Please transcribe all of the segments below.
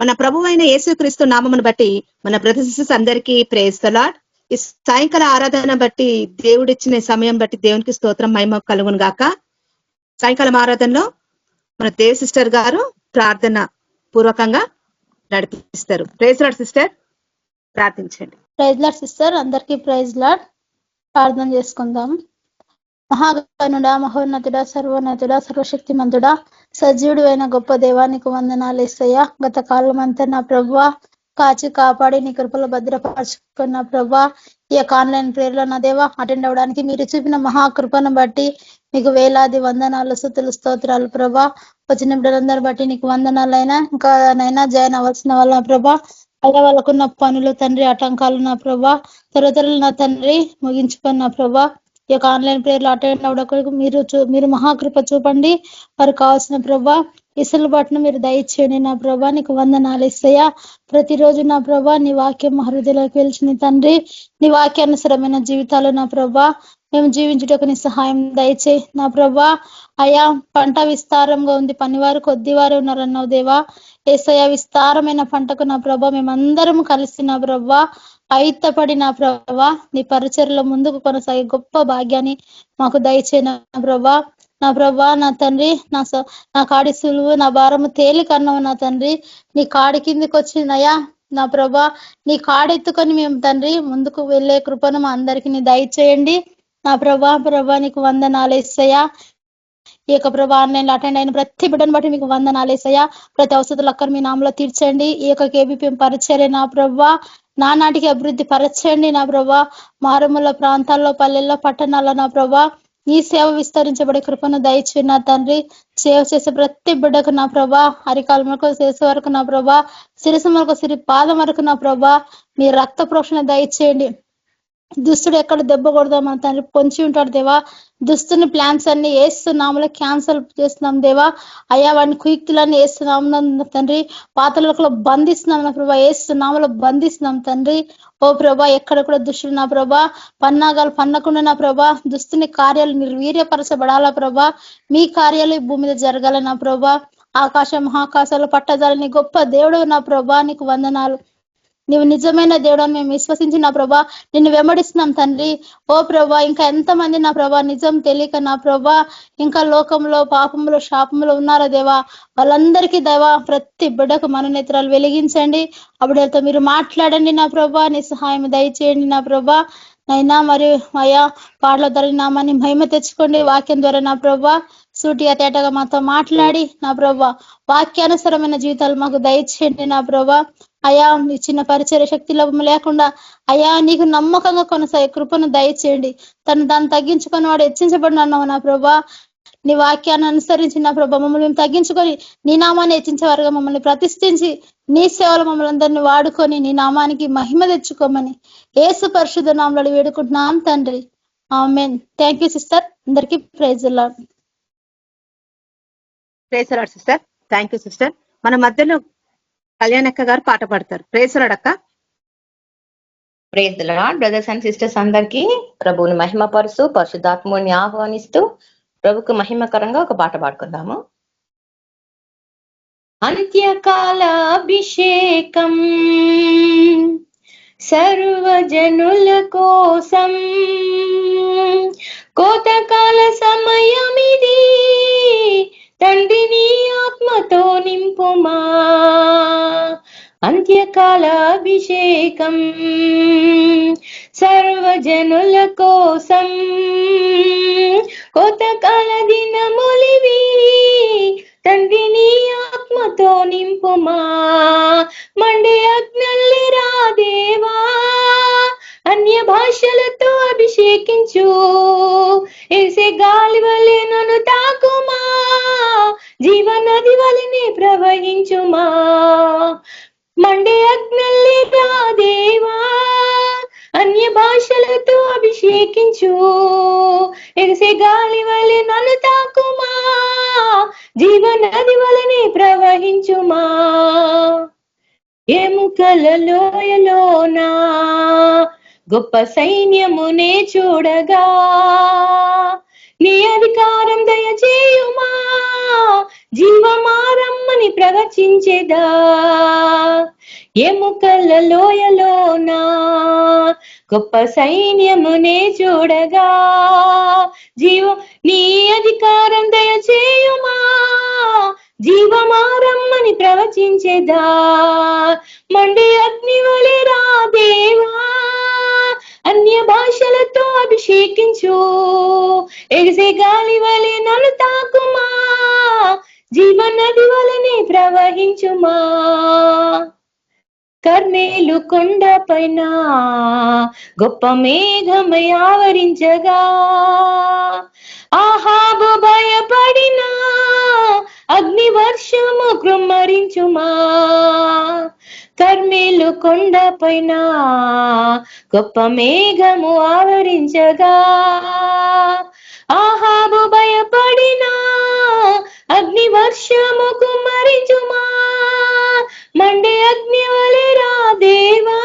మన ప్రభువైన యేసుక్రీస్తు నామమును బట్టి మన బ్రదర్స్ సిస్టర్స్ అందరికీ ప్రైజ్ ది లార్డ్. ఈ సాయంకాల ఆరాధన బట్టి దేవుడిచ్చిన సమయం బట్టి దేవునికి స్తోత్రం మహిమ కలుగును గాక. సాయంకాలం ఆరాధనలో మన దేవ్ సిస్టర్ గారు ప్రార్థన పూర్వకంగా నడిపిస్తారు. ప్రైజ్ లార్డ్ సిస్టర్, ప్రార్థించండి. ప్రైజ్ లార్డ్ సిస్టర్, అందరికీ ప్రైజ్ లార్డ్. ప్రార్థన చేసుకుందాం. మహాగణుడా, మహోన్నతుడా, సర్వోన్నతుడా, సర్వశక్తిమంతుడా, సజీవుడు అయిన గొప్ప దేవానికి వందనాలు యేసయ్యా. గత కాలం అంతా నా ప్రభువా కాచి కాపాడి నీ కృపలో భద్రపరచుకున్న ప్రభా, ఈ యొక్క ఆన్లైన్ ప్రేయర్లో నా దేవా అటెండ్ అవ్వడానికి మీరు చూపిన మహాకృపను బట్టి మీకు వేలాది వందనాలు, స్తుతులు, స్తోత్రాలు ప్రభా. వచ్చిన బిడ్డలందరూ బట్టి నీకు వందనాలైనా, ఇంకా నైనా జాయిన్ అవ్వాల్సిన వాళ్ళ ప్రభా, అలా వాళ్ళకున్న పనులు తండ్రి, ఆటంకాలు నా ప్రభా త్వరలు నా తండ్రి ముగించుకున్న ప్రభా. ఈ యొక్క ఆన్లైన్ ప్రేయర్లు అటెండ్ అవ్వడానికి మీరు మహాకృప చూపండి. వారికి కావాల్సిన ప్రభా ఇసులుబాటును మీరు దయచేయండి నా ప్రభా. నీకు వందనాలు యేసయ్యా. ప్రతిరోజు నా ప్రభా నీ వాక్యం హృదయంలోకి వెలిచిన తండ్రి, నీ వాక్యానుసరమైన జీవితాలు నా ప్రభా మేము జీవించుటకు నీ సహాయం దయచేయి నా ప్రభా. అయా పంట విస్తారంగా ఉంది, పనివారు కొద్దివారు ఉన్నారన్నావు దేవా. యేసయ్యా విస్తారమైన పంటకు నా ప్రభా మేమందరం కలిసి నా ప్రభా ఐతపడి నా ప్రభా నీ పరిచర్లో ముందుకు కొనసాగే గొప్ప భాగ్యాన్ని మాకు దయచే నా ప్రభా. నా ప్రభా నా తండ్రి, నా కాడి సులువు, నా భారము తేలికన్నావు నా తండ్రి. నీ కాడి కిందికి వచ్చిందయ్యా నా ప్రభా, నీ కాడెత్తుకొని మేము తండ్రి ముందుకు వెళ్ళే కృపను మా అందరికి నీ దయచేయండి నా ప్రభా. నీకు వందనాలు యేసయ్యా. ఈ యొక్క ప్రభా ఆన్లైన్ లో అటెండ్ అయిన ప్రతి బిడ్డను బట్టి మీకు వందనాలు యేసయ్యా. ప్రతి అవసరాలు అక్కడ మీ నామలో తీర్చండి. ఈ యొక్క కేబీపీఎం పరిచర్య నా ప్రభా నానాటికి అభివృద్ధి పరచండి నా ప్రభా. మారుమూల ప్రాంతాల్లో, పల్లెల్లో, పట్టణాల్లో నా ప్రభా ఈ సేవ విస్తరించబడే కృపను దయచేయండి నా తండ్రి. సేవ చేసే ప్రతి బిడ్డకు నా ప్రభా, అరికాలం వరకు చేసే వరకు నా ప్రభా, శిరసు వరకు సిరి పాదం వరకు నా ప్రభా మీ రక్త ప్రోక్షణ దయచేయండి. దుస్తుడు ఎక్కడ దెబ్బ కొడదాం మన తండ్రి పొంచి ఉంటాడు దేవా. దుస్తుని ప్లాన్స్ అన్ని వేస్తున్నాములో క్యాన్సల్ చేస్తున్నాం దేవా. అయ్యా వాడిని కుయుక్తులన్నీ వేస్తున్నాం తండ్రి. పాతలలో బంధిస్తున్నాం నా ప్రభా, వేస్తున్నాములో బంధిస్తున్నాం తండ్రి. ఓ ప్రభా ఎక్కడ కూడా దుష్టుడు నా ప్రభా పన్నాగాలు పన్నకుండా నా ప్రభా దుస్తుని కార్యాలు నిర్వీర్యపరచబడాలా ప్రభా. మీ కార్యాలు భూమి మీద జరగాల నా ప్రభా. ఆకాశం మహాకాశాలు పట్టజాలని గొప్ప దేవుడు నా ప్రభా, నీకు వందనాలు. నీవు నిజమైన దేవుడని మేము విశ్వసించిన ప్రభా నిన్ను వెంబడిస్తున్నాం తండ్రి. ఓ ప్రభా ఇంకా ఎంతమంది నా ప్రభా నిజం తెలియక నా ప్రభా ఇంకా లోకంలో పాపంలో శాపంలో ఉన్నారా దేవా, వాళ్ళందరికీ దేవా ప్రతి బిడ్డకు మనోనేత్రాలు వెలిగించండి. అప్పుడైతే మీరు మాట్లాడండి నా ప్రభా, నీ సహాయం దయచేయండి నా ప్రభా. నైనా మరి అయ్యా పాటల ద్వారా నామాన్ని మహిమ తెచ్చుకోండి. వాక్యం ద్వారా నా ప్రభా సూటిగా తేటగా మాతో మాట్లాడి నా ప్రభా వాక్యానుసరమైన జీవితాలు మాకు దయచేయండి నా ప్రభా. అయా ఇచ్చిన పరిచర్య శక్తి లోపం లేకుండా అయా నీకు నమ్మకంగా కొనసాగే కృపను దయచేయండి. దాన్ని తగ్గించుకొని వాడు హెచ్చించబడిన అన్నావు నా ప్రభా. నీ వాక్యాన్ని అనుసరించి నా ప్రభా మమ్మల్ని మేము తగ్గించుకొని నీ నామాన్ని హెచ్చించే వారుగా మమ్మల్ని ప్రతిష్ఠించి నీ సేవలు మమ్మల్ని అందరినీ వాడుకొని నీ నామానికి మహిమ తెచ్చుకోమని యేసు పరిశుద్ధ నామములో వేడుకుంటున్నాం తండ్రి, ఆమేన్. Thank you sister. అందరికీ praise the Lord. Praise the Lord sister. Thank you sister. మన మధ్యలో కళ్యాణక్క గారు పాట పాడతారు. ప్రైజ్ ది లార్డ్ అక్క. Praise the Lord. Brothers and sisters అందరికీ ప్రభువుని మహిమపరుస్తూ పరిశుద్ధాత్మని ఆహ్వానిస్తూ ప్రభుకు మహిమకరంగా ఒక పాట పాడుకుందాము. అంత్యకాల అభిషేకం సర్వజనుల కోసం, కోతకాల సమయమిది, తండ్రిని ఆత్మతో నింపుమా. అంత్యకాల అభిషేకం సర్వజనుల కోసం, కోతకాల దినములివి, తండ్రిని ఆత్మతో నింపుమా. మండే అగ్నల్లి రాదేవా, అన్య భాషలతో అభిషేకించు, ఏసే గాలి వలె నన్ను తాకుమా, జీవనది వలనే ప్రవహించుమా. మండే అగ్నల్లి రాదేవా, అన్య భాషలతో అభిషేకించు, ఎగసే గాలి వలె నన్ను తాకుమా, జీవనది వలనే ప్రవహించుమా. ఎముకల లోయలోనా గొప్ప సైన్యమునే చూడగా, నీ అధికారం దయచేయుమా, జీవమారమ్మని ప్రవచ ప్రవచించేదా ఎముకల లోయలోనా గొప్ప సైన్యమునే చూడగా నీ అధికారం దయచేయుమా జీవమారమ్మని ప్రవచించేదా మండే అగ్ని వలె రా దేవా అన్య భాషలతో అభిషేకించు ఎగిసే గాలి వలె నన్ను తాకుమా జీవనది వలనే ప్రవహించుమా కర్మేలు కొండ పైన గొప్ప మేఘమై ఆవరించగా ఆహాబు భయపడిన అగ్ని వర్షము కృమ్మరించుమా కర్మేలు కొండ పైన గొప్ప మేఘము ఆవరించగా ఆహాబు భయపడిన అగ్ని వర్షము కుమ్మరించుమా మండే అగ్ని వలె రా దేవా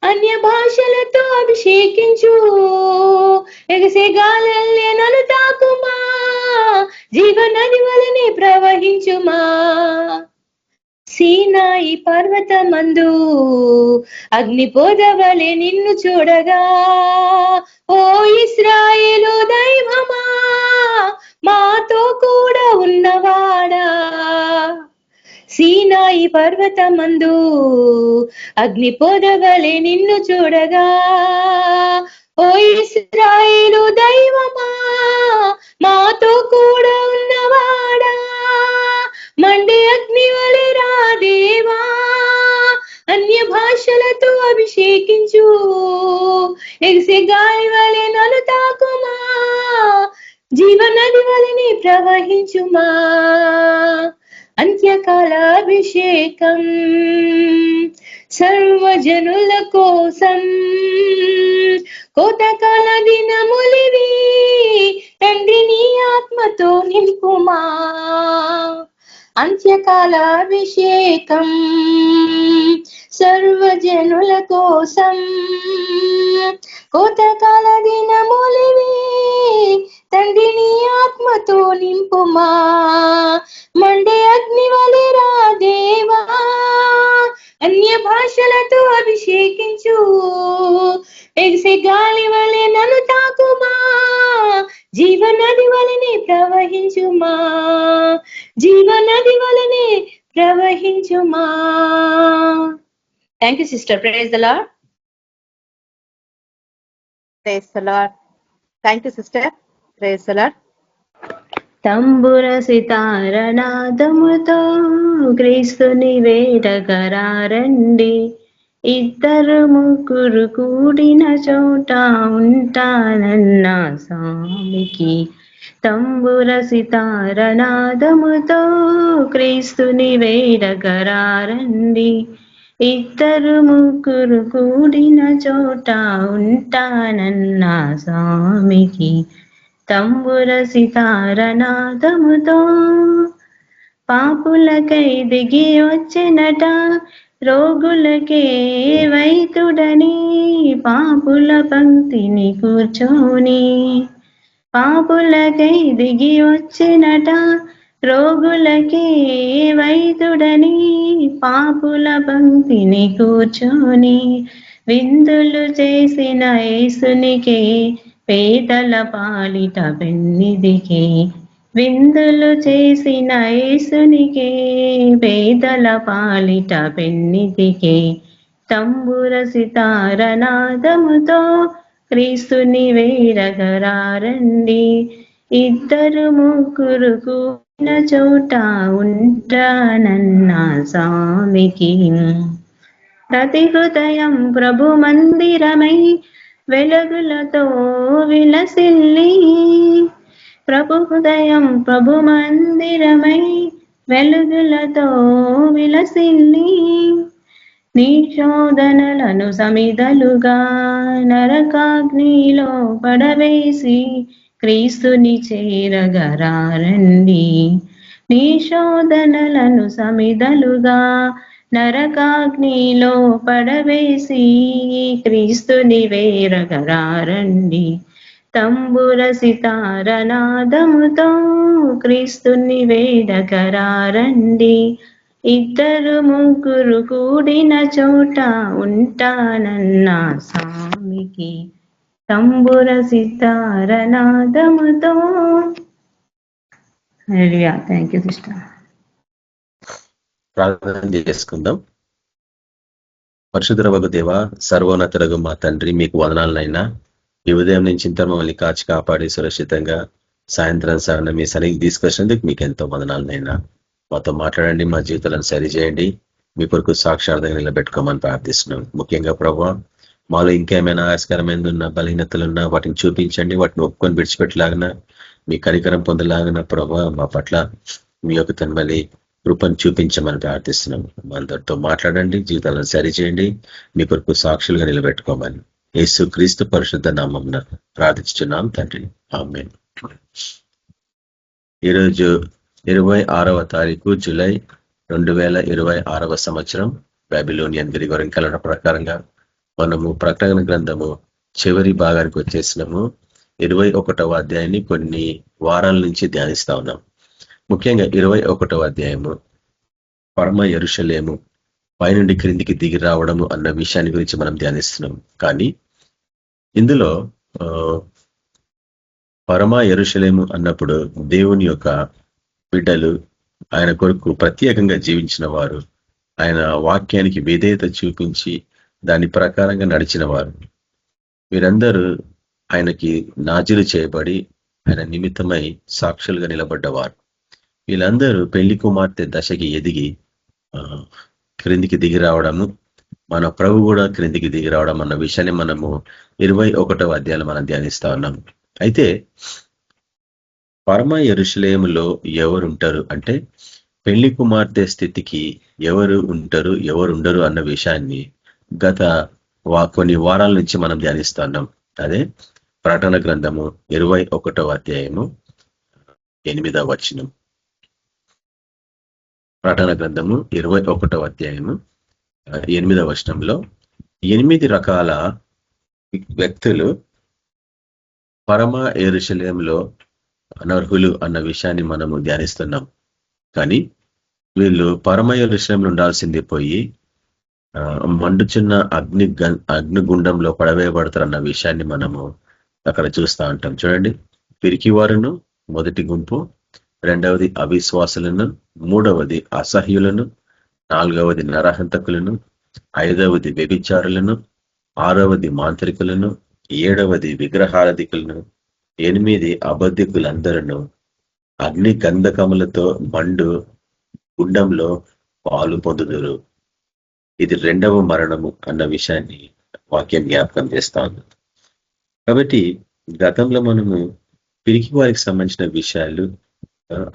అన్య భాషలతో అభిషేకించు ఎగసే గాలల్లే నన్ను తాకుమా జీవనది వలనే ప్రవహించుమా సీనాయి పర్వతమందు అగ్ని పొదవలె నిన్ను చూడగా ఓ ఇశ్రాయేలు దైవమా మాతో కూడా ఉన్నవాడా సీనాయి పర్వతమందు అగ్ని పొదవలె నిన్ను చూడగా ఓ ఇశ్రాయేలు దైవమా మాతో కూడా ఉన్నవాడా మండే అగ్ని వలె రా దేవా అన్య భాషలతో అభిషేకించు ఎగిసే గాలి వలె నన్ను తాకుమా జీవనది వలనే ప్రవహించుమా అంత్యకాల అభిషేకం సర్వజనుల కోసం కోతకాల దినములివి తండ్రి నీ ఆత్మతో నింపుమా అంత్యకాల అభిషేకం సర్వజనుల కోసం కోతకాల దినములివి తండ్రి నీ ఆత్మతో నింపుమా మండే అగ్ని వలె రా దేవా అన్య భాషలతో అభిషేకించు ఎగిసే గాలి వలె నన్ను తాకుమా జీవనది వలనే ప్రవహించుమా జీవనది వలనే ప్రవహించుమా thank you sister praise the Lord praise the Lord thank you sister praise the Lord తంబుర సితారనాదముతో క్రీస్తుని వేడగరారండి ఇద్దరు ముగ్గురు కూడిన చోట ఉంటానన్న స్వామికి తంబుర సితారనాదముతో క్రీస్తుని వేడగరారండి ఇద్దరు ముగ్గురు కూడిన చోట ఉంటానన్న స్వామికి తంబుర సితారనాదముతో పాపులకై దిగి వచ్చినట రోగులకే వైద్యుడని పాపుల పంక్తిని కూర్చొని పాపులకై దిగి వచ్చినట రోగులకే వైద్యుడని పాపుల పంక్తిని కూర్చొని విందులు చేసిన యేసునికే పేదల పాలిట పెన్నిదికే విందులు చేసిన యేసునికే పేదల పాలిట పెన్నిదికే తంబుర సితారనాదముతో క్రీస్తుని వేడగరారండి ఇద్దరు ముగ్గురు కూడిన చోట ఉంటానన్న స్వామికి ప్రతి హృదయం ప్రభు మందిరమై వెలుగులతో విలసిల్లి ప్రభు హృదయం ప్రభు మందిరమై వెలుగులతో విలసిల్లి నీ శోధనలను సమిదలుగా నరకాగ్నిలో పడవేసి క్రీస్తుని చేరగరారండి నీ శోధనలను సమిదలుగా నరకాగ్నిలో పడవేసి క్రీస్తుని వేరగరారండి తంబుర సితారనాదముతో క్రీస్తుని వేడగరారండి. ఇద్దరు ముగ్గురు కూడిన చోట ఉంటానన్నా స్వామికి తంబుర సితారనాదముతో. Thank you sister. ప్రార్థన చేసుకుందాం. పరిశుద్ధ దేవ, సర్వోన్నతులకు మా తండ్రి, మీకు వందనాలనైనా. ఈ ఉదయం నుంచి ఇంత మమ్మల్ని కాచి కాపాడి సురక్షితంగా సాయంత్రం సాయంత్రం మీ సరికి తీసుకొచ్చినందుకు మీకు ఎంతో వందనాలనైనా. మాతో మాట్లాడండి, మా జీవితాలను సరిచేయండి, మీ కొరకు సాక్షార్థంగా నిలబెట్టుకోమని ప్రార్థిస్తున్నాం. ముఖ్యంగా ప్రభావ, మాలో ఇంకేమైనా ఆయాస్కరమైన ఉన్న బలహీనతలున్నా వాటిని చూపించండి, వాటిని ఒప్పుకొని విడిచిపెట్టలాగిన మీ కనికరం పొందలాగిన ప్రభావ మా పట్ల మీ యొక్క తన్మలి కృపను చూపించమని ప్రార్థిస్తున్నాం. అందరితో మాట్లాడండి, జీవితాలను సరిచేయండి, మీ కొరకు సాక్షులుగా నిలబెట్టుకోమని యేసు క్రీస్తు పరిశుద్ధ నామమున ప్రార్థిస్తున్నాం తండ్రి, ఆమేన్. ఈరోజు 26వ తారీఖు జూలై 2026 సంవత్సరం. బాబిలోనియన్ గ్రిగోరియన్ క్యాలెండర్ ప్రకారంగా మనము ప్రకటన గ్రంథము చివరి భాగానికి వచ్చేసినాము. 21వ అధ్యాయాన్ని కొన్ని వారాల నుంచి ధ్యానిస్తా ఉన్నాం. ముఖ్యంగా 21వ అధ్యాయము పరమ యెరూషలేము పైనుండి క్రిందికి దిగి రావడము అన్న విషయాన్ని గురించి మనం ధ్యానిస్తున్నాం. కానీ ఇందులో పరమ యెరూషలేము అన్నప్పుడు దేవుని యొక్క బిడ్డలు, ఆయన కొరకు ప్రత్యేకంగా జీవించిన వారు, ఆయన వాక్యానికి విధేయత చూపించి దాని ప్రకారంగా నడిచిన వారు, వీరందరూ ఆయనకి నాజీరు చేయబడి ఆయన నిమిత్తమై సాక్షులుగా నిలబడ్డవారు. వీళ్ళందరూ పెళ్లి కుమార్తె దశకి ఎదిగి క్రిందికి దిగి రావడము, మన ప్రభు కూడా క్రిందికి దిగి రావడం అన్న విషయాన్ని మనము 21వ అధ్యాయంలో మనం ధ్యానిస్తా ఉన్నాం. అయితే పరమ యెరూషలేములో ఎవరుంటారు అంటే, పెళ్లి కుమార్తె స్థితికి ఎవరు ఉంటారు, ఎవరు ఉండరు అన్న విషయాన్ని గత కొన్ని వారాల నుంచి మనం ధ్యానిస్తున్నాం. అదే ప్రకటన గ్రంథము 21వ అధ్యాయము 8వ వచనం. ప్రకటన గ్రంథము 21వ అధ్యాయము 8వ వచనంలో 8 రకాల వ్యక్తులు పరమ యెరూషలేములో అనర్హులు అన్న విషయాన్ని మనము ధ్యానిస్తున్నాం. కానీ వీళ్ళు పరమ యెరూషలేములో ఉండాల్సింది పోయి మండుచున్న అగ్నిగుండంలో పడవేయబడతారన్న విషయాన్ని మనము అక్కడ చూస్తూ ఉంటాం. చూడండి, పిరికివారును మొదటి గుంపు, రెండవది అవిశ్వాసులను, మూడవది అసహ్యులను, నాలుగవది నరహంతకులను, ఐదవది వ్యభిచారులను, ఆరవది మాంత్రికులను, ఏడవది విగ్రహారాధికులను, 8 అబద్ధికులందరూ అగ్ని గంధకములతో మండు గుండంలో పాలు పొందుదురు. ఇది 2వ మరణము అన్న విషయాన్ని వాక్యం జ్ఞాపకం చేస్తా ఉంది. కాబట్టి గతంలో మనము పిరికి వారికి సంబంధించిన విషయాలు,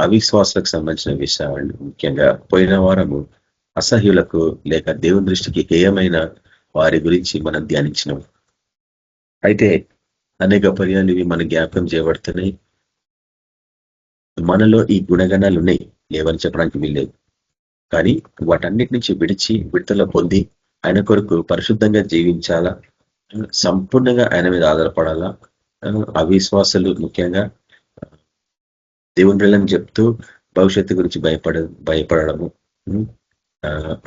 అవిశ్వాసాలకు సంబంధించిన విషయాలు, ముఖ్యంగా పోయిన వారము అసహ్యులకు లేక దేవుని దృష్టికి హేయమైన వారి గురించి మనం ధ్యానించినాం. అయితే అనేక పర్యాలు ఇవి మన జ్ఞాపకం చేయబడుతున్నాయి. మనలో ఈ గుణగణాలు ఉన్నాయి, లేవని చెప్పడానికి వీల్లేదు. కానీ వాటన్నిటి నుంచి విడుదల పొంది ఆయన కొరకు పరిశుద్ధంగా జీవించాలా, సంపూర్ణంగా ఆయన మీద ఆధారపడాలా. అవిశ్వాసాలు ముఖ్యంగా దేవుని చెప్తూ భవిష్యత్తు గురించి భయపడము,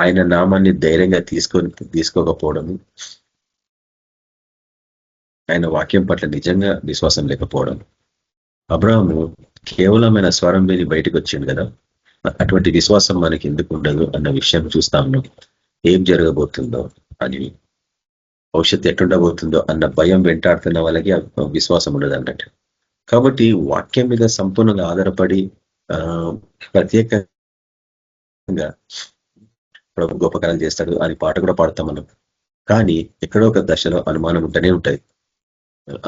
ఆయన నామాన్ని ధైర్యంగా తీసుకోకపోవడము, ఆయన వాక్యం పట్ల నిజంగా విశ్వాసం లేకపోవడం. అబ్రాహాము కేవలమైన స్వరం విని బయటకు వచ్చిండు కదా, అటువంటి విశ్వాసం మనకి ఎందుకు ఉండదు అన్న విషయం చూస్తా ఉన్నాం. ఏం జరగబోతుందో అని, భవిష్యత్తు ఎట్లుండబోతుందో అన్న భయం వెంటాడుతున్న వాళ్ళకి విశ్వాసం ఉండదు అన్నట్టు. కాబట్టి వాక్యం మీద సంపూర్ణంగా ఆధారపడి ప్రత్యేకంగా ప్రభు గొప్ప కార్యాలు చేస్తాడు అని పాట కూడా పాడతాం మనం. కానీ ఎక్కడో ఒక దశలో అనుమానం ఉంటూనే ఉంటుంది.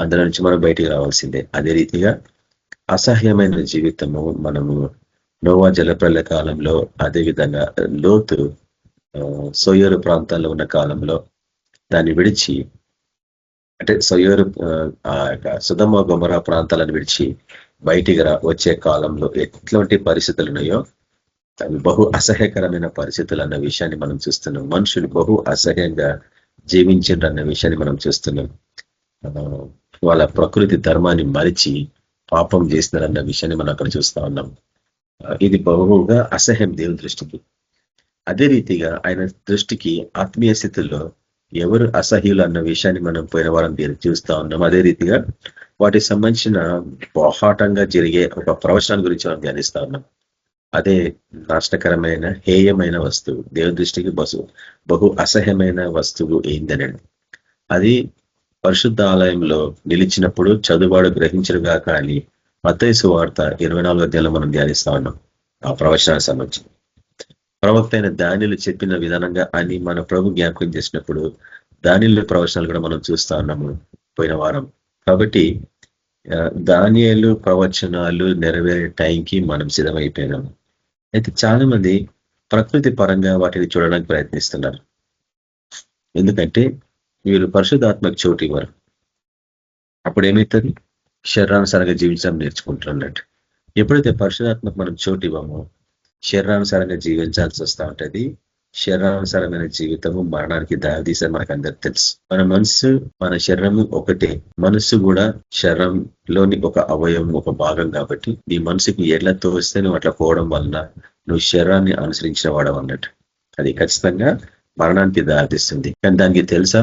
అందులో నుంచి మనం బయటికి రావాల్సిందే. అదే రీతిగా అసహ్యమైన జీవితము మనము నోవా జలప్రలయ కాలంలో, అదేవిధంగా లోతు సోయరు ప్రాంతాల్లో ఉన్న కాలంలో దాన్ని విడిచి, అంటే సోయరు సుధమ గొమొర్రా ప్రాంతాలను విడిచి బయటికి వచ్చే కాలంలో ఎట్లాంటి పరిస్థితులు ఉన్నాయో అవి బహు అసహ్యకరమైన పరిస్థితులు అన్న విషయాన్ని మనం చూస్తున్నాం. మనుషులు బహు అసహ్యంగా జీవించిండ్రు అన్న విషయాన్ని మనం చూస్తున్నాం. వాళ్ళ ప్రకృతి ధర్మాన్ని మరిచి పాపం చేస్తున్నారన్న విషయాన్ని మనం అక్కడ చూస్తా ఉన్నాం. ఇది బహుగా అసహ్యం దేవుని దృష్టికి. అదే రీతిగా ఆయన దృష్టికి ఆత్మీయ స్థితిలో ఎవరు అసహ్యులు అన్న విషయాన్ని మనం పోయిన వారం చూస్తా ఉన్నాం. అదే రీతిగా వాటికి సంబంధించిన బాహాటంగా జరిగే ఒక ప్రవచనాల గురించి మనం ధ్యానిస్తా ఉన్నాం. అదే నాశనకరమైన హేయమైన వస్తువు, దేవుని దృష్టికి బహు అసహ్యమైన వస్తువు ఏందనండి. అది పరిశుద్ధ ఆలయంలో నిలిచినప్పుడు చదువువాడు గ్రహించరుగా కానీ మత్తయి సువార్త 24వ అధ్యాయంలో మనం ధ్యానిస్తా ఉన్నాం. ఆ ప్రవచనానికి సంబంధించి ప్రవక్త అయిన దానియేలు చెప్పిన విధానంగా అని మన ప్రభు జ్ఞాపకం చేసినప్పుడు దానియేలు ప్రవచనాలు కూడా మనం చూస్తా ఉన్నాము పోయిన వారం. కాబట్టి దానియేలు ప్రవచనాలు నెరవేరే టైంకి మనం సిద్ధమైపోయినాము. అయితే చాలా మంది ప్రకృతి పరంగా వాటిని చూడడానికి ప్రయత్నిస్తున్నారు. ఎందుకంటే వీరు పరిశుద్ధాత్మకు చోటు ఇవ్వరు. అప్పుడు ఏమవుతుంది? శరీరానుసారంగా జీవించడం నేర్చుకుంటున్నట్టు. ఎప్పుడైతే పరిశుద్ధాత్మకు మనం చోటు ఇవ్వమో శరీరానుసారంగా జీవించాల్సి వస్తూ ఉంటుంది. శరీరానుసారమైన జీవితము మరణానికి దారితీసే మనకు అందరికి తెలుసు. మన మనసు మన శరీరము ఒకటే. మనసు కూడా శరీరంలోని ఒక అవయవం, ఒక భాగం. కాబట్టి నీ మనసుకి ఎట్లా తోస్తే నువ్వు అట్లా పోవడం వలన నువ్వు శరీరాన్ని అనుసరించిన వాడవు అన్నట్టు. అది ఖచ్చితంగా మరణానికి దారితీస్తుంది. కానీ దానికి తెలుసా?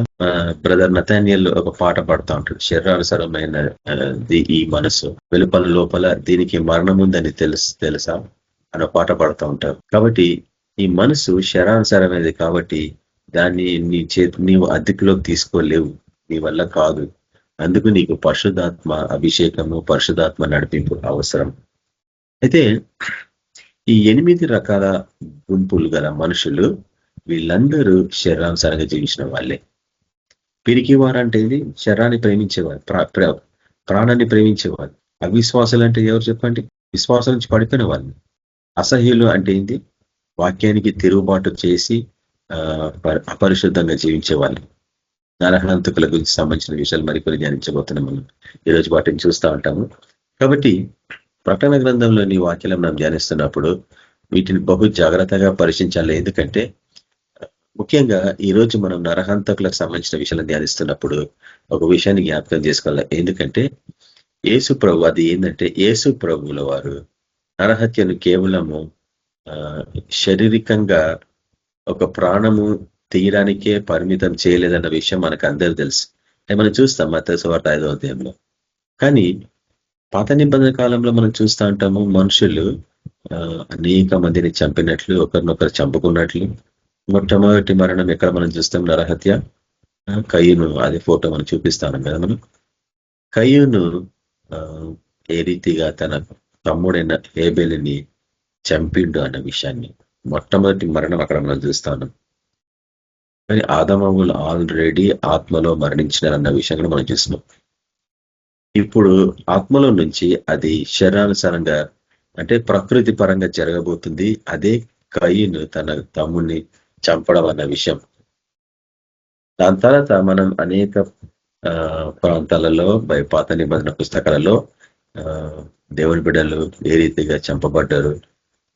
బ్రదర్ నతానియల్ ఒక పాట పాడుతూ ఉంటాడు, శరీరానుసారమైన ఈ మనసు వెలుపల లోపల దీనికి మరణం ఉందని తెలుసా అన్న పాట పాడుతూ ఉంటారు. కాబట్టి ఈ మనసు శరీరానుసారమైనది కాబట్టి దాన్ని నీవు అద్దెకులోకి తీసుకోలేవు, నీ వల్ల కాదు. అందుకు నీకు పరిశుద్ధాత్మ అభిషేకము, పరిశుద్ధాత్మ నడిపింపు అవసరం. అయితే ఈ 8 రకాల గుంపులు గల మనుషులు వీళ్ళందరూ శరీరానుసారంగా జీవించిన వాళ్ళే. పిరికి వారంటే ఇది శరీరాన్ని ప్రేమించేవారు, ప్రాణాన్ని ప్రేమించేవారు. అవిశ్వాసాలు అంటే ఎవరు చెప్పండి? విశ్వాసం నుంచి పడిపోయిన వాళ్ళు. అసహ్యులు అంటే ఏంటి? వాక్యానికి తిరుగుబాటు చేసి అపరిశుద్ధంగా జీవించే వాళ్ళు. నరహంతకుల గురించి సంబంధించిన విషయాలు మరికొన్ని ధ్యానించబోతున్నాం మనం ఈరోజు. వాటిని చూస్తూ ఉంటాము. కాబట్టి ప్రకటన గ్రంథంలోని వాక్యాలను మనం ధ్యానిస్తున్నప్పుడు వీటిని బహు జాగ్రత్తగా పరిశీలించాలి. ఎందుకంటే ముఖ్యంగా ఈరోజు మనం నరహంతకులకు సంబంధించిన విషయాలను ధ్యానిస్తున్నప్పుడు ఒక విషయాన్ని జ్ఞాపకం చేసుకోవాలి. ఎందుకంటే యేసు ప్రభు, అది ఏంటంటే యేసు ప్రభువుల వారు నరహత్యను కేవలము శారీరకంగా ఒక ప్రాణము తీయడానికే పరిమితం చేయలేదన్న విషయం మనకు అందరూ తెలుసు. మనం చూస్తాం మత్తయి సువార్త 5వ అధ్యాయంలో. కానీ పాత నిబంధన కాలంలో మనం చూస్తూ ఉంటాము మనుషులు అనేక మందిని చంపినట్లు, ఒకరినొకరు చంపుకున్నట్లు. మొట్టమొదటి మరణం ఎక్కడ మనం చూస్తాం? నరహత్య. కయ్యూను, అదే ఫోటో మనం చూపిస్తాం కదా మనం. కయ్యూను ఏ రీతిగా తన తమ్ముడైన హేబెలుని చంపిండు అన్న విషయాన్ని, మొట్టమొదటి మరణం అక్కడ మనం చూస్తాను. కానీ ఆదామవులు ఆల్రెడీ ఆత్మలో మరణించినారన్న విషయం కూడా మనం చూస్తున్నాం. ఇప్పుడు ఆత్మలో నుంచి అది శరీరానుసారంగా అంటే ప్రకృతి పరంగా జరగబోతుంది. అదే కయ్యూను తన తమ్ముడిని చంపడం అన్న విషయం. దాని తర్వాత మనం అనేక ప్రాంతాలలో పాత నిబంధన పుస్తకాలలో దేవుని బిడ్డలు ఏ రీతిగా చంపబడ్డారు,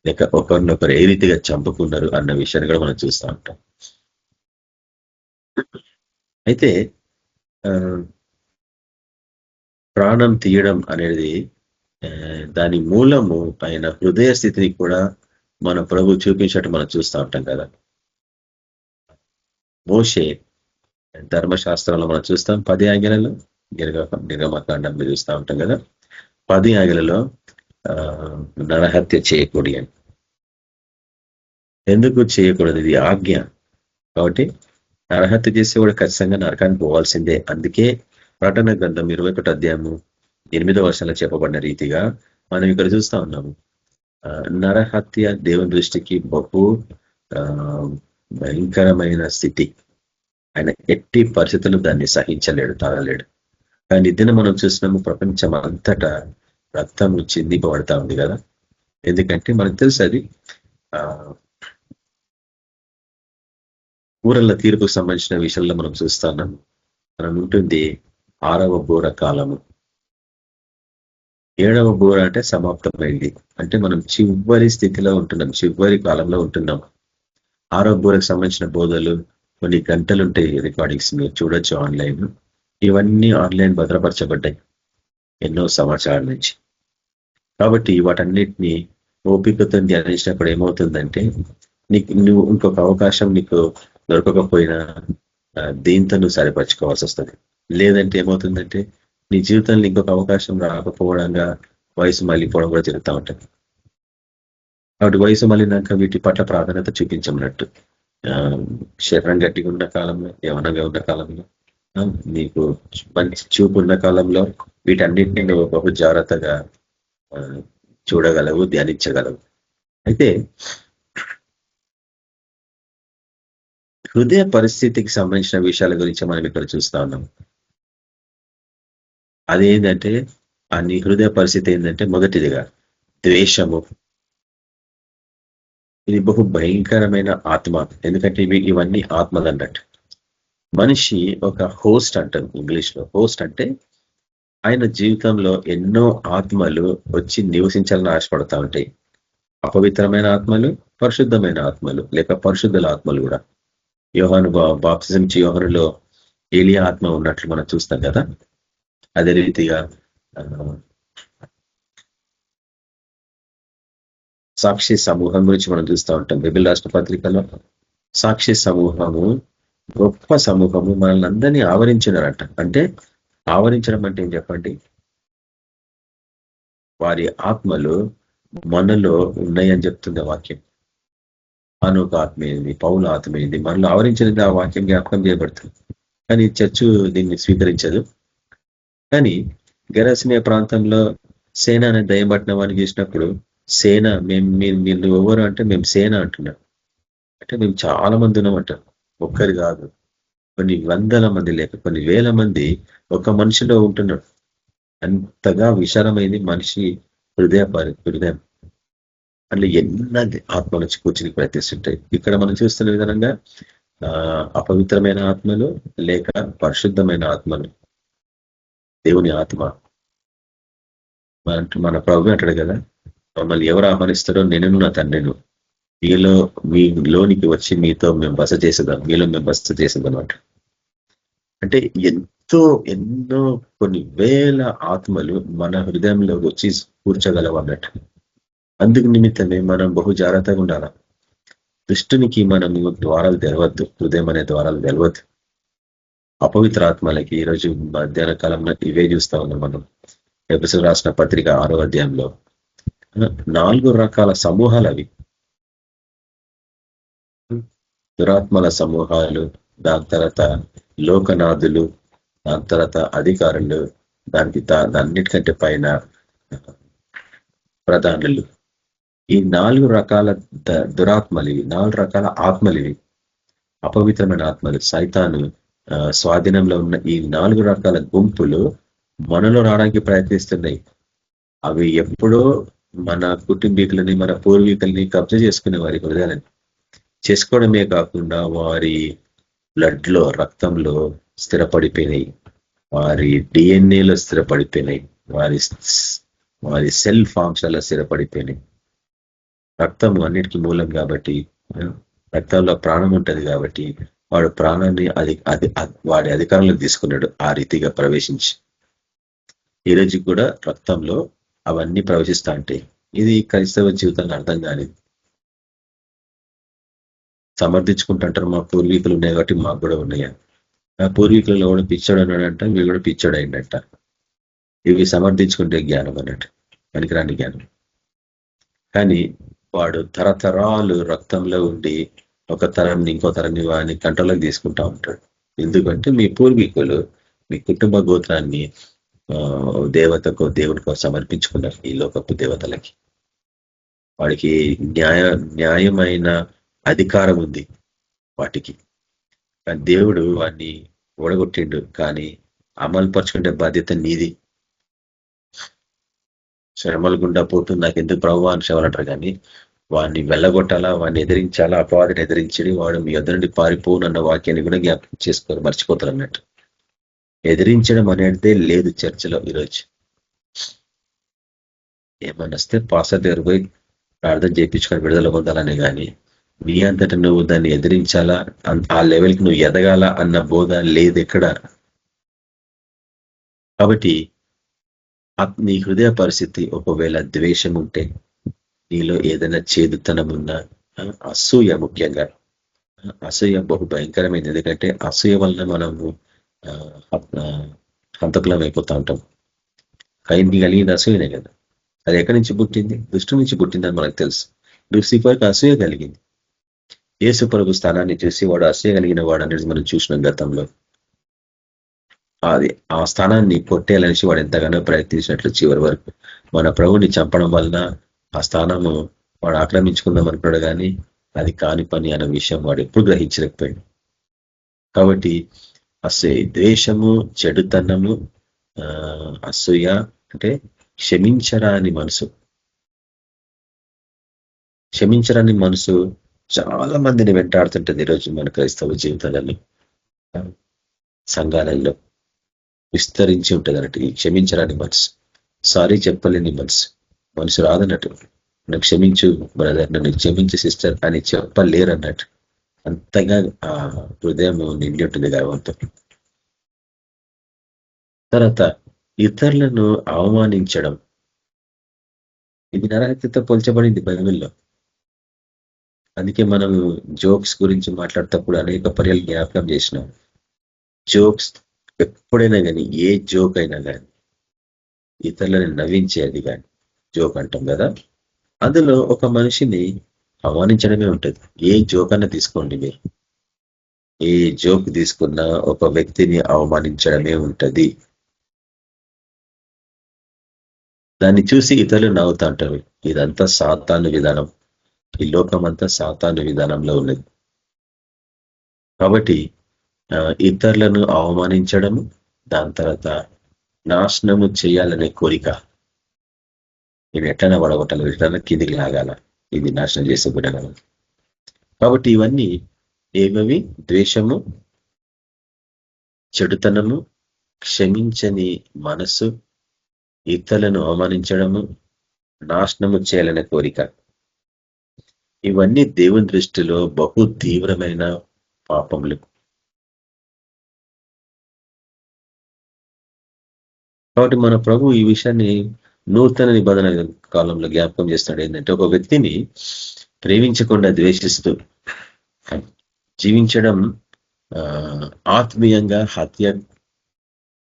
లేక ఒకరినొకరు ఏ రీతిగా చంపుకున్నారు అన్న విషయాన్ని కూడా మనం చూస్తూ ఉంటాం. అయితే ప్రాణం తీయడం అనేది దాని మూలము పైన హృదయ స్థితిని కూడా మన ప్రభు చూపించినట్టు మనం చూస్తూ ఉంటాం కదా. మోషే ధర్మశాస్త్రంలో మనం చూస్తాం 10 ఆజ్ఞలలో, నిర్గమకాండంలో చూస్తూ ఉంటాం కదా. 10 ఆజ్ఞలలో నరహత్య చేయకూడదు అని. ఎందుకు చేయకూడదు? ఇది ఆజ్ఞ. కాబట్టి నరహత్య చేసే కూడా ఖచ్చితంగా నరకానికి పోవాల్సిందే. అందుకే ప్రకటన గ్రంథం 21వ అధ్యాయము 8వ వచనంలో చెప్పబడిన రీతిగా మనం ఇక్కడ చూస్తా ఉన్నాము. నరహత్య దేవుని దృష్టికి బహు భయంకరమైన స్థితి. ఆయన ఎట్టి పరిస్థితులు దాన్ని సహించలేడు, తాగలేడు. కానీ దిన మనం చూసినాము ప్రపంచం అంతటా రక్తం చిందింపబడతా ఉంది కదా. ఎందుకంటే మనకు తెలుసు అది ఊరల తీర్పుకు సంబంధించిన విషయాల్లో మనం చూస్తున్నాం. మనం ఉంటుంది 6వ బూర కాలము. 7వ బూర అంటే సమాప్తమైంది. అంటే మనం చివరి స్థితిలో ఉంటున్నాం, చివరి కాలంలో ఉంటున్నాం. 6వ బూరకు సంబంధించిన బోధలు కొన్ని గంటలు ఉంటాయి, రికార్డింగ్స్ మీరు చూడొచ్చు ఆన్లైన్. ఇవన్నీ ఆన్లైన్ భద్రపరచబడ్డాయి ఎన్నో సంవత్సరాల నుంచి. కాబట్టి వాటన్నిటిని ఓపికతో ధ్యానించినప్పుడు ఏమవుతుందంటే నువ్వు ఇంకొక అవకాశం నీకు దొరకకపోయినా దీంతో నువ్వు సరిపరచుకోవాల్సి వస్తుంది. లేదంటే ఏమవుతుందంటే నీ జీవితంలో ఇంకొక అవకాశం రాకపోవడంగా వయసు మళ్ళీపోవడం కూడా జరుగుతూ ఉంటుంది. కాబట్టి వయసు మళ్ళీనాక వీటి పట్ల ప్రాధాన్యత చూపించమన్నట్టు. శరీరం గట్టిగా ఉన్న కాలంలో, యవనంగా ఉన్న కాలంలో, నీకు మంచి చూపు ఉన్న కాలంలో వీటన్నిటిని నువ్వు బహు జాగ్రత్తగా చూడగలవు, ధ్యానించగలవు. అయితే హృదయ పరిస్థితికి సంబంధించిన విషయాల గురించి మనం ఇక్కడ చూస్తా ఉన్నాం. అదేంటంటే నీ హృదయ పరిస్థితి ఏంటంటే మొదటిదిగా ద్వేషము. ఇది బహు భయంకరమైన ఆత్మ. ఎందుకంటే ఇవన్నీ ఆత్మలు అన్నట్టు. మనిషి ఒక హోస్ట్ అంటారు ఇంగ్లీష్ లో. హోస్ట్ అంటే ఆయన జీవితంలో ఎన్నో ఆత్మలు వచ్చి నివసించాలని ఆశపడతా ఉంటాయి. అపవిత్రమైన ఆత్మలు, పరిశుద్ధమైన ఆత్మలు, లేక పరిశుద్ధుల ఆత్మలు కూడా. యోహాను బాప్తిజం ఇచ్చే యోహానులో ఏలియా ఆత్మ ఉన్నట్లు మనం చూస్తాం కదా. అదే రీతిగా సాక్షి సమూహం గురించి మనం చూస్తూ ఉంటాం. బైబిల్ రాష్ట్ర పత్రికలో సాక్షి సమూహము గొప్ప సమూహము మనల్ని అందరినీ ఆవరించినారంట. అంటే ఆవరించడం అంటే ఏం చెప్పండి? వారి ఆత్మలు మనలో ఉన్నాయని చెప్తుంది వాక్యం. అనుక ఆత్మీయంది, పౌల ఆత్మీయంది, మనలో ఆవరించినది ఆ వాక్యం జ్ఞాపకం చేయబడుతుంది. కానీ చర్చు దీన్ని స్వీకరించదు. కానీ గెరాసినియా ప్రాంతంలో సేన అనే దయబట్టిన వాడిని చూసినప్పుడు సేన మీరు ఎవరు అంటే మేము సేన అంటున్నాం. అంటే మేము చాలా మంది ఉన్నామంట. ఒక్కరు కాదు, కొన్ని వందల మంది లేక కొన్ని వేల మంది ఒక మనిషిలో ఉంటున్నాడు. అంతగా విశాలమైంది మనిషి హృదయం. అందులో ఎన్నది ఆత్మలు వచ్చి కూర్చుని ప్రయత్నిస్తుంటాయి. ఇక్కడ మనం చూస్తున్న విధంగా అపవిత్రమైన ఆత్మలు లేక పరిశుద్ధమైన ఆత్మలు, దేవుని ఆత్మ. మన ప్రభు అంటాడు కదా, మమ్మల్ని ఎవరు ఆహ్వానిస్తారో నేను నా తండ్రిను, మీ లోనికి వచ్చి మీతో మేము బస చేసేదాం, మీలో మేము బస చేసేదాం అంట. అంటే ఎన్నో కొన్ని వేల ఆత్మలు మన హృదయంలో వచ్చి కూర్చోగలవు అన్నట్టు. అందుకు నిమిత్తమే మనం బహు జాగ్రత్తగా ఉండాలి. దుష్టునికి మనం ద్వారాలు తెలవద్దు, హృదయం అనే ద్వారాలు తెలవద్దు. అపవిత్ర ఆత్మలకి ఈరోజు మధ్యాహ్న కాలంలో ఇవే చూస్తా ఉన్నాం మనం. ఎపిసోడ్ రాసిన పత్రిక 6వ అధ్యాయంలో 4 రకాల సమూహాలు అవి. దురాత్మల సమూహాలు, దాని తర్వాత లోకనాథులు, దాని తర్వాత అధికారులు, దాన్నిటికంటే పైన ప్రధానులు. ఈ 4 రకాల దురాత్మలు ఇవి, 4 రకాల ఆత్మలు ఇవి, అపవిత్రమైన ఆత్మలు. సైతాను స్వాధీనంలో ఉన్న ఈ 4 రకాల గుంపులు మనలో రావడానికి ప్రయత్నిస్తున్నాయి. అవి ఎప్పుడో మన కుటుంబీకులని, మన పూర్వీకుల్ని కబ్జా చేసుకునే వారి హృదయాలని చేసుకోవడమే కాకుండా వారి బ్లడ్ లో, రక్తంలో స్థిరపడిపోయినాయి, వారి డిఎన్ఏలో స్థిరపడిపోయినాయి, వారి సెల్ ఫామ్స్లలో స్థిరపడిపోయినాయి. రక్తము అన్నిటికీ మూలం కాబట్టి, రక్తంలో ప్రాణం ఉంటది కాబట్టి వాడు ప్రాణాన్ని వాడి అధికారంలోకి తీసుకున్నాడు ఆ రీతిగా ప్రవేశించి. ఈ రోజు కూడా రక్తంలో అవన్నీ ప్రవేశిస్తా ఉంటాయి. ఇది క్రైస్తవ జీవితాన్ని అర్థం కాలేదు. సమర్థించుకుంటుంటారు మా పూర్వీకులు ఉన్నాయి కాబట్టి మాకు కూడా ఉన్నాయా. ఆ పూర్వీకులలో కూడా పిచ్చోడు అన్నాడంట, వీళ్ళు కూడా పిచ్చోడు అయిందంట. ఇవి సమర్థించుకుంటే జ్ఞానం అన్నట్టు, పనికిరాని జ్ఞానం. కానీ వాడు తరతరాలు రక్తంలో ఉండి ఒక తరాన్ని ఇంకో తరాన్ని వాడిని కంట్రోల్లోకి తీసుకుంటా ఉంటాడు. ఎందుకంటే మీ పూర్వీకులు మీ కుటుంబ గోత్రాన్ని దేవునికో సమర్పించుకున్నారు, ఈ లోకపు దేవతలకి. వాడికి న్యాయమైన అధికారం ఉంది వాటికి. కానీ దేవుడు వాడిని ఓడగొట్టిండు, కానీ అమలు పరుచుకునే బాధ్యత నీది. శ్రమలు గుండా పోతుంది నాకు ఎందుకు ప్రభు అని శ్రమలంటారు, కానీ వాడిని వెళ్ళగొట్టాలా, వాడిని ఎదిరించాలా, అపవాదిని ఎదిరించడి వాడు మీ యొద్ద నుండి పారిపోనన్న వాక్యాన్ని కూడా జ్ఞాపకం చేసుకోరు, మర్చిపోతారు అన్నట్టు. ఎదిరించడం అనేది లేదు చర్చలో ఈరోజు. ఏమన్నా వస్తే పాస్టర్ దగ్గర పోయి ప్రార్థన చేయించుకొని విడుదల పొందాలని, కానీ నీ అంతటా నువ్వు దాన్ని ఎదిరించాలా, ఆ లెవెల్కి నువ్వు ఎదగాల అన్న బోధ లేదు ఎక్కడ. కాబట్టి నీ హృదయ పరిస్థితి ఒకవేళ ద్వేషం ఉంటే, నీలో ఏదైనా చేదుతనం ఉన్నా, అసూయ ముఖ్యంగా, అసూయ బహు భయంకరమైనది. ఎందుకంటే అసూయ వలన మనము హంతకులం అయిపోతా ఉంటాం. కయ్యనికి కలిగింది అసూయనే కదా. అది ఎక్కడి నుంచి పుట్టింది? దుష్టు నుంచి పుట్టిందని మనకు తెలుసు. లూసిఫర్కి అసూయ కలిగింది. యేసు ప్రభు స్థానాన్ని చూసి వాడు అసూయ కలిగిన వాడు అనేది మనం చూసినాం గతంలో. అది ఆ స్థానాన్ని కొట్టేయాలనేసి వాడు ఎంతగానో ప్రయత్నించినట్లు చివరి వరకు మన ప్రభుని చంపడం వలన ఆ స్థానము వాడు ఆక్రమించుకుందాం అనుకున్నాడు, కానీ అది కాని పని అన్న విషయం వాడు ఎప్పుడు గ్రహించలేకపోయాడు. కాబట్టి ద్వేషము, చెడుతనము, అసూయ అంటే క్షమించరాని మనసు. క్షమించరాని మనసు చాలా మందిని వెంటాడుతుంటది ఈరోజు మన క్రైస్తవ జీవితాలలో, సంఘాలలో విస్తరించి ఉంటుంది అన్నట్టు. ఈ క్షమించరాని మనసు, సారీ చెప్పలేని మనసు రాదన్నట్టు. నన్ను క్షమించు బ్రదర్, నన్ను క్షమించు సిస్టర్ అని చెప్పలేరు అన్నట్టు. అంతగా ఆ హృదయం నిండి ఉంటుంది గర్వంతో. తర్వాత ఇతరులను అవమానించడం, ఇది నరహత్యతో పోల్చబడింది బైబిల్లో. అందుకే మనం జోక్స్ గురించి మాట్లాడేటప్పుడు అనేక పర్యాలు జ్ఞాపకం చేసినాం. జోక్స్ ఎప్పుడైనా కానీ, ఏ జోక్ అయినా కానీ, ఇతరులను నవ్వించేది కానీ జోక్ అంటాం కదా, అందులో ఒక మనిషిని అవమానించడమే ఉంటుంది. ఏ జోక్ అన్నా తీసుకోండి మీరు, ఏ జోక్ తీసుకున్నా ఒక వ్యక్తిని అవమానించడమే ఉంటది. దాన్ని చూసి ఇతరులు నవ్వుతా అంటారు. ఇదంతా సాతాను విధానం. ఈ లోకం అంతా సాతాను విధానంలో ఉన్నది. కాబట్టి ఇతరులను అవమానించడము, దాని తర్వాత నాశనము చేయాలనే కోరిక, నేను ఎట్లైనా పడగొట్టాలి, ఎట్లైనా కిందికి లాగాల, ఇది నాశనం చేసే గుణగలం. కాబట్టి ఇవన్నీ ఏమవి? ద్వేషము, చెడుతనము, క్షమించని మనసు, ఇతరులను అవమానించడము, నాశనము చేయాలనే కోరిక. ఇవన్నీ దేవుని దృష్టిలో బహు తీవ్రమైన పాపములు. కాబట్టి మన ప్రభు ఈ విషయాన్ని నూతన నిబంధన కాలంలో జ్ఞాపకం చేస్తున్నాడు. ఏంటంటే ఒక వ్యక్తిని ప్రేమించకుండా ద్వేషిస్తూ జీవించడం ఆత్మీయంగా హత్య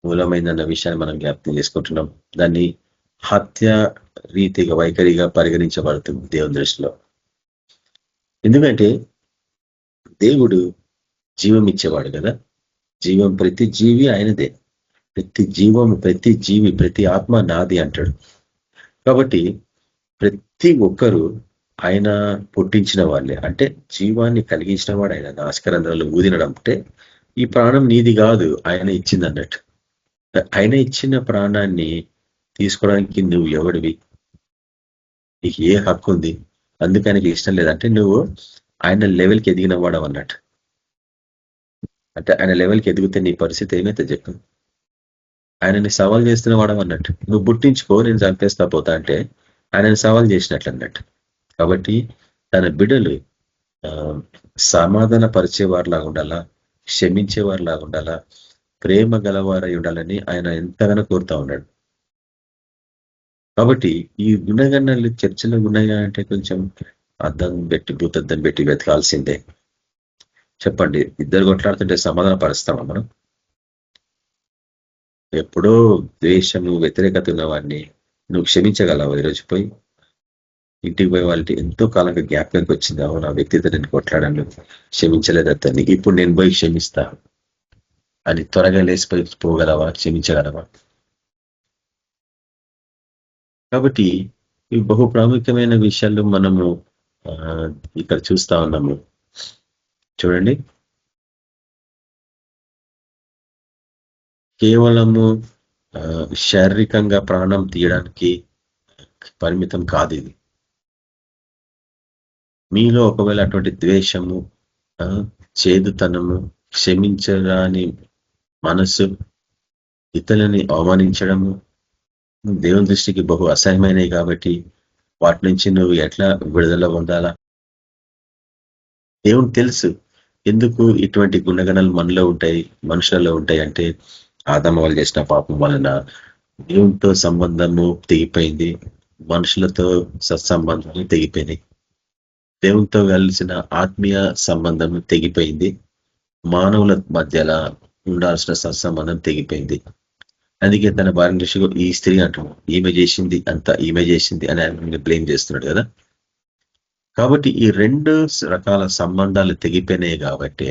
మూలమైందన్న విషయాన్ని మనం జ్ఞాపకం చేసుకుంటున్నాం. దాన్ని హత్య రీతిగా వైఖరిగా పరిగణించబడుతుంది దేవుని దృష్టిలో. ఎందుకంటే దేవుడు జీవం ఇచ్చేవాడు కదా. జీవం ప్రతి జీవి ఆయనదే. ప్రతి జీవం, ప్రతి జీవి, ప్రతి ఆత్మ నాది అంటాడు. కాబట్టి ప్రతి ఒక్కరూ ఆయన పుట్టించిన వాళ్ళే. అంటే జీవాన్ని కలిగించిన వాడు ఆయన. నాసికరంధ్రాలు ఊదినడం అంటే ఈ ప్రాణం నీది కాదు, ఆయన ఇచ్చింది అన్నట్టు. ఆయన ఇచ్చిన ప్రాణాన్ని తీసుకోవడానికి నువ్వు ఎవడివి? నీకు ఏ హక్కు ఉంది? అందుకు ఆయనకి ఇష్టం లేదంటే నువ్వు ఆయన లెవెల్కి ఎదిగిన వాడవు అన్నట్టు. అంటే ఆయన లెవెల్కి ఎదిగితే నీ పరిస్థితి ఏమైతే చెప్పు. ఆయనని సవాల్ చేస్తున్న వాడవు అన్నట్టు. నువ్వు పుట్టించుకో, నేను చంపేస్తా పోతా అంటే ఆయనని సవాల్ చేసినట్లు అన్నట్టు. కాబట్టి తన బిడ్డలు సమాధాన పరిచేవారిలాగా ఉండాలా, క్షమించేవారిలాగా ఉండాలా, ప్రేమ గలవారై ఉండాలని ఆయన ఎంతగానో కోరుతా ఉన్నాడు. కాబట్టి ఈ గుణగణాలు చర్చలో ఉన్నాయా అంటే కొంచెం అద్దం పెట్టి, భూతద్దం పెట్టి వెతకాల్సిందే. చెప్పండి, ఇద్దరు కొట్లాడుతుంటే సమాధాన పరుస్తామా మనం? ఎప్పుడో ద్వేషము, వ్యతిరేకత ఉన్న వాడిని నువ్వు క్షమించగలవు? ఈరోజు పోయి ఇంటికి పోయి వాళ్ళకి ఎంతో కాలంగా జ్ఞాపకానికి వచ్చింది, అవును ఆ వ్యక్తితో నేను కొట్లాడాను, క్షమించలేదు అతన్ని, ఇప్పుడు నేను పోయి క్షమిస్తా అని త్వరగా లేచిపోయి పోగలవా? క్షమించగలవా? కాబట్టి ఇవి బహు ప్రాముఖ్యమైన విషయాలు మనము ఇక్కడ చూస్తా ఉన్నాము. చూడండి, కేవలము శారీరకంగా ప్రాణం తీయడానికి పరిమితం కాదు ఇది. మీలో ఒకవేళ అటువంటి ద్వేషము, చేదుతనము, క్షమించరాని మనసు, ఇతరులని అవమానించడము దేవుని దృష్టికి బహు అసహ్యమైనవి. కాబట్టి వాటి నుంచి నువ్వు ఎట్లా విడుదల పొందాలా? దేవునికి తెలుసు ఎందుకు ఇటువంటి గుణగణాలు మనలో ఉంటాయి, మనుషులలో ఉంటాయి అంటే ఆదాము వాళ్ళు చేసిన పాపం వలన దేవునితో సంబంధము తెగిపోయింది, మనుషులతో సత్సంబంధాలు తెగిపోయినాయి, దేవునితో కలిసిన ఆత్మీయ సంబంధం తెగిపోయింది, మానవుల మధ్యలో ఉండాల్సిన సత్సంబంధం తెగిపోయింది. అందుకే తన భార్య దృష్టిలో ఈ స్త్రీ అంటున్నాడు, ఈమె చేసింది అంత, ఈమె చేసింది అని ఆయన బ్లేమ్ చేస్తున్నాడు కదా. కాబట్టి ఈ 2 రకాల సంబంధాలు తెగిపోయినాయి కాబట్టి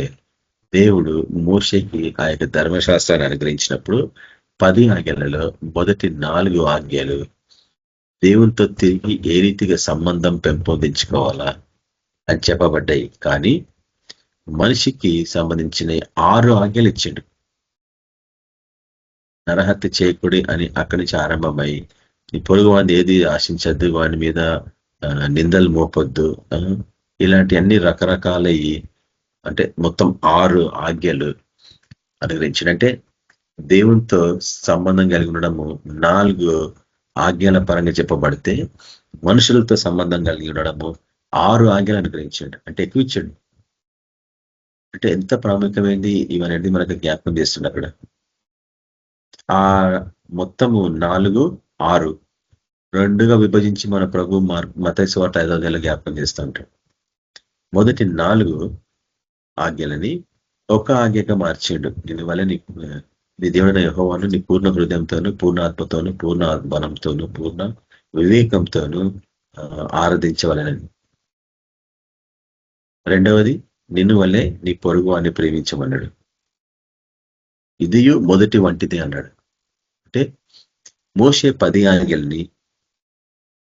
దేవుడు మోషేకి ఆ యొక్క ధర్మశాస్త్రాన్ని అనుగ్రహించినప్పుడు 10 ఆజ్ఞలలో మొదటి 4 ఆజ్ఞలు దేవునితో తిరిగి ఏ రీతిగా సంబంధం పెంపొందించుకోవాలా అని చెప్పబడ్డాయి. కానీ మనిషికి సంబంధించిన 6 ఆజ్ఞలు ఇచ్చిండు. నరహత్య చేయకూడి అని అక్కడి నుంచి ఆరంభమై, నీ పొరుగు వాడిని ఏది ఆశించద్దు, వాని మీద నిందలు మోపొద్దు, ఇలాంటి అన్ని రకరకాలయ్యి అంటే మొత్తం 6 ఆజ్ఞలు అనుగ్రహించిండు. అంటే దేవునితో సంబంధం కలిగి ఉండడము 4 ఆజ్ఞల పరంగా చెప్పబడితే, మనుషులతో సంబంధం కలిగి ఉండడము 6 ఆజ్ఞలు అనుగ్రహించండి. అంటే ఎక్కువ ఇచ్చాడు. అంటే ఎంత ప్రాముఖ్యమైంది ఇవన్నీ మనకు జ్ఞాపకం చేస్తుంది. అక్కడ ఆ మొత్తము 4, 6 2గా విభజించి మన ప్రభు మత్తయి సువార్త 5వ అధ్యాయంలో జ్ఞాపకం చేస్తూ ఉంటాడు. మొదటి 4 ఆజ్ఞలని ఒక ఆజ్ఞగా మార్చిండు. దీనివల్ల నీ దేవుడైన యెహోవాను నీ పూర్ణ హృదయంతోను, పూర్ణ ఆత్మతోను, పూర్ణ బలంతోను, పూర్ణ వివేకంతోను ఆరాధించవలనని. 2వది నిన్ను వల్లే నీ పొరుగు అని ప్రేమించమన్నాడు. ఇదియు మొదటి వంటిది అన్నాడు. అంటే మోషే 10 ఆజ్ఞల్ని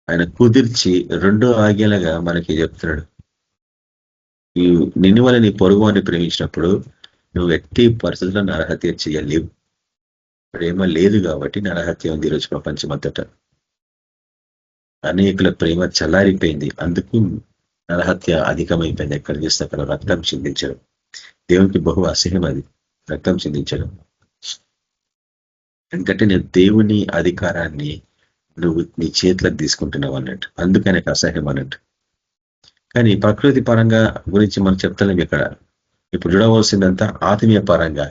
ఆయన కుదిర్చి 2 ఆజ్ఞలుగా మనకి చెప్తున్నాడు. ఈ నిన్ను వల్ల నీ పొరుగు అని ప్రేమించినప్పుడు నువ్వు ఎట్టి పరిస్థితుల్లో నరహత్య చేయలేవు. ప్రేమ లేదు కాబట్టి నరహత్య ఉంది ఈరోజు ప్రపంచమంతట. అనేకుల ప్రేమ చల్లారిపోయింది, అందుకు నరహత్య అధికమైపోయింది. ఎక్కడ చూస్తే అక్కడ రక్తం చిందించడం దేవునికి బహు అసహ్యం. అది రక్తం చిందించడం. ఎందుకంటే నేను దేవుని అధికారాన్ని నువ్వు నీ చేతులకు తీసుకుంటున్నావు అన్నట్టు, అందుకనే అసహ్యం అన్నట్టు. కానీ ప్రకృతి పరంగా గురించి మనం చెప్తలేం ఇక్కడ. ఇప్పుడు చూడవలసిందంతా ఆత్మీయ పరంగా.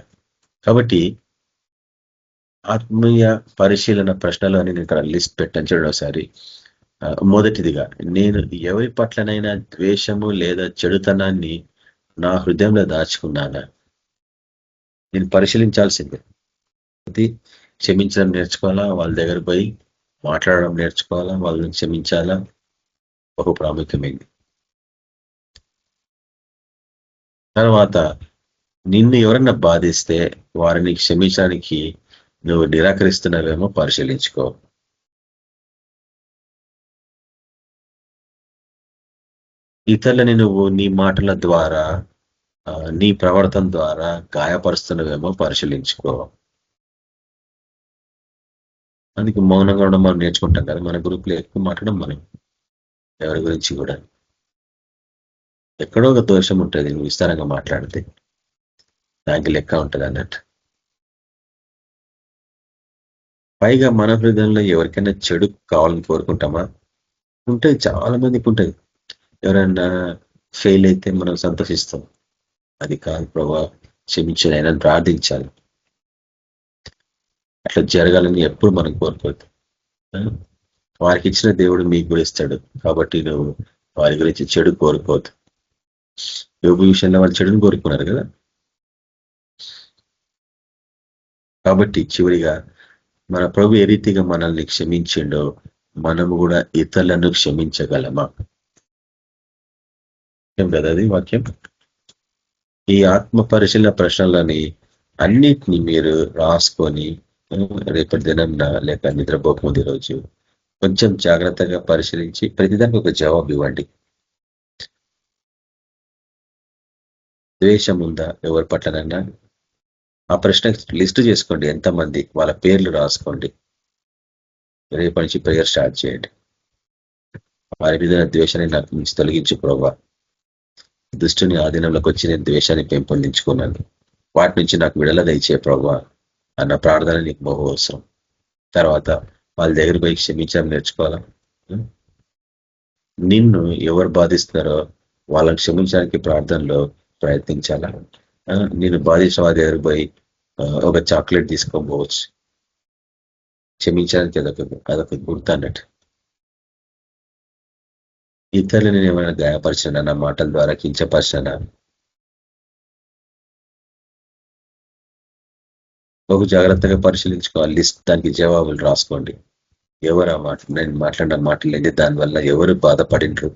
కాబట్టి ఆత్మీయ పరిశీలన ప్రశ్నలు అని నేను ఇక్కడ లిస్ట్ పెట్టాను చూడండి ఒకసారి. మొదటిదిగా, నేను ఎవరి పట్లనైనా ద్వేషము లేదా చెడుతనాన్ని నా హృదయంలో దాచుకున్నానా? నేను పరిశీలించాల్సిందే. అది క్షమించడం నేర్చుకోవాలా, వాళ్ళ దగ్గర పోయి మాట్లాడడం నేర్చుకోవాలా, వాళ్ళని క్షమించాలా, బహు ప్రాముఖ్యమైంది. తర్వాత నిన్ను ఎవరన్నా బాధిస్తే వారిని క్షమించడానికి నువ్వు నిరాకరిస్తున్నావేమో పరిశీలించుకో. ఇతరులని నువ్వు నీ మాటల ద్వారా, నీ ప్రవర్తన ద్వారా గాయపరుస్తున్నవేమో పరిశీలించుకో. అందుకే మౌనంగా ఉండడం మనం నేర్చుకుంటాం కదా. మన గ్రూప్లో ఎక్కువ మాట్లాడడం మనం ఎవరి గురించి కూడా. ఎక్కడో ఒక దోషం ఉంటుంది నువ్వు విస్తారంగా మాట్లాడితే, దానికి లెక్క ఉంటుంది అన్నట్టు. పైగా మన హృదయంలో ఎవరికైనా చెడు కావాలని కోరుకుంటామా? ఉంటుంది, చాలా మందికి ఉంటుంది. ఎవరైనా ఫెయిల్ అయితే మనం సంతోషిస్తాం. అది కాదు ప్రభా, క్షమించాలి, ఆయన ప్రార్థించాలి. అట్లా జరగాలని ఎప్పుడు మనం కోరుకోవద్దు. వారికి ఇచ్చిన దేవుడు మీకు కూడా ఇస్తాడు. కాబట్టి నువ్వు వారి గురించి చెడు కోరుకోవద్దు. యోబు విషయంలో వాళ్ళు చెడుని కోరుకున్నారు కదా. కాబట్టి చివరిగా మన ప్రభు ఏ రీతిగా మనల్ని క్షమించిండో మనము కూడా ఇతరులను క్షమించగలమా? ఏం కదా అది వాక్యం. ఈ ఆత్మ పరిశీలన ప్రశ్నలని అన్నిటినీ మీరు రాసుకొని రేపటి దినంన లేక నిద్రపోకముందు రోజు కొంచెం జాగ్రత్తగా పరిశీలించి ప్రతిదానికి ఒక జవాబు ఇవ్వండి. ద్వేషం ఉందా ఎవరి పట్లనన్నా? ఆ ప్రశ్న లిస్టు చేసుకోండి. ఎంతమంది వాళ్ళ పేర్లు రాసుకోండి. రేపటి నుంచి ప్రేయర్ స్టార్ట్ చేయండి. వారి మీద ద్వేషాన్ని నాకు నుంచి తొలగించు ప్రభా. దుష్టుని ఆధీనంలోకి వచ్చి నేను ద్వేషాన్ని పెంపొందించుకున్నాను, వాటి నుంచి నాకు విడుదల దయచే ప్రభా అన్న ప్రార్థన నీకు బహు అవసరం. తర్వాత వాళ్ళ దగ్గర పోయి క్షమించడం నేర్చుకోవాలా. నిన్ను ఎవరు బాధిస్తున్నారో వాళ్ళని క్షమించడానికి ప్రార్థనలో ప్రయత్నించాలా. నేను బాధించిన వారి దగ్గర పోయి ఒక చాక్లెట్ తీసుకోపోవచ్చు. క్షమించడానికి అదొక గుర్తు అన్నట్టు. ఇతరులు నేను ఏమైనా గాయపరిచిన నా మాటల ద్వారా కించపరిచిన బహు జాగ్రత్తగా పరిశీలించుకోవాలి. లిస్ట్ దానికి జవాబులు రాసుకోండి. ఎవరు ఆ మాట నేను మాట్లాడిన మాటలు ఏంటి, దానివల్ల ఎవరు బాధపడిండ్రు,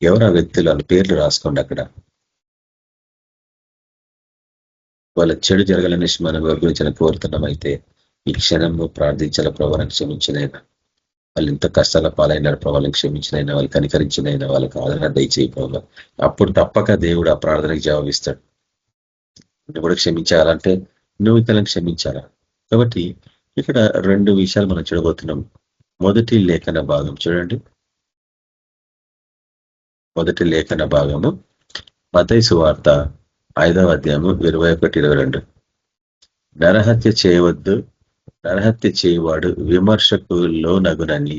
ఎవరు ఆ వ్యక్తులు, వాళ్ళ పేర్లు రాసుకోండి. అక్కడ వాళ్ళ చెడు జరగాలనేసి మనం గురించి కోరుతున్నాం. అయితే ఈ క్షణంలో ప్రార్థించాల ప్రభావం క్షమించినైనా, వాళ్ళు ఎంత కష్టాల పాలైనారు ప్రభావం క్షమించినైనా, వాళ్ళు కనికరించినైనా, వాళ్ళకి ఆదరణ దయచేయి ప్రభావం. అప్పుడు తప్పక దేవుడు ఆ ప్రార్థనకు జవాబిస్తాడు. నువ్వు కూడా క్షమించాలంటే నువ్వు ఇతరులను క్షమించాలా. కాబట్టి ఇక్కడ 2 విషయాలు మనం చూడబోతున్నాం. మొదటి లేఖన భాగం చూడండి. మొదటి లేఖన భాగము మత్తయి సువార్త 5వ అధ్యాయము 21-22. నరహత్య చేయవద్దు, నరహత్య చేయవాడు విమర్శకు లోనగునని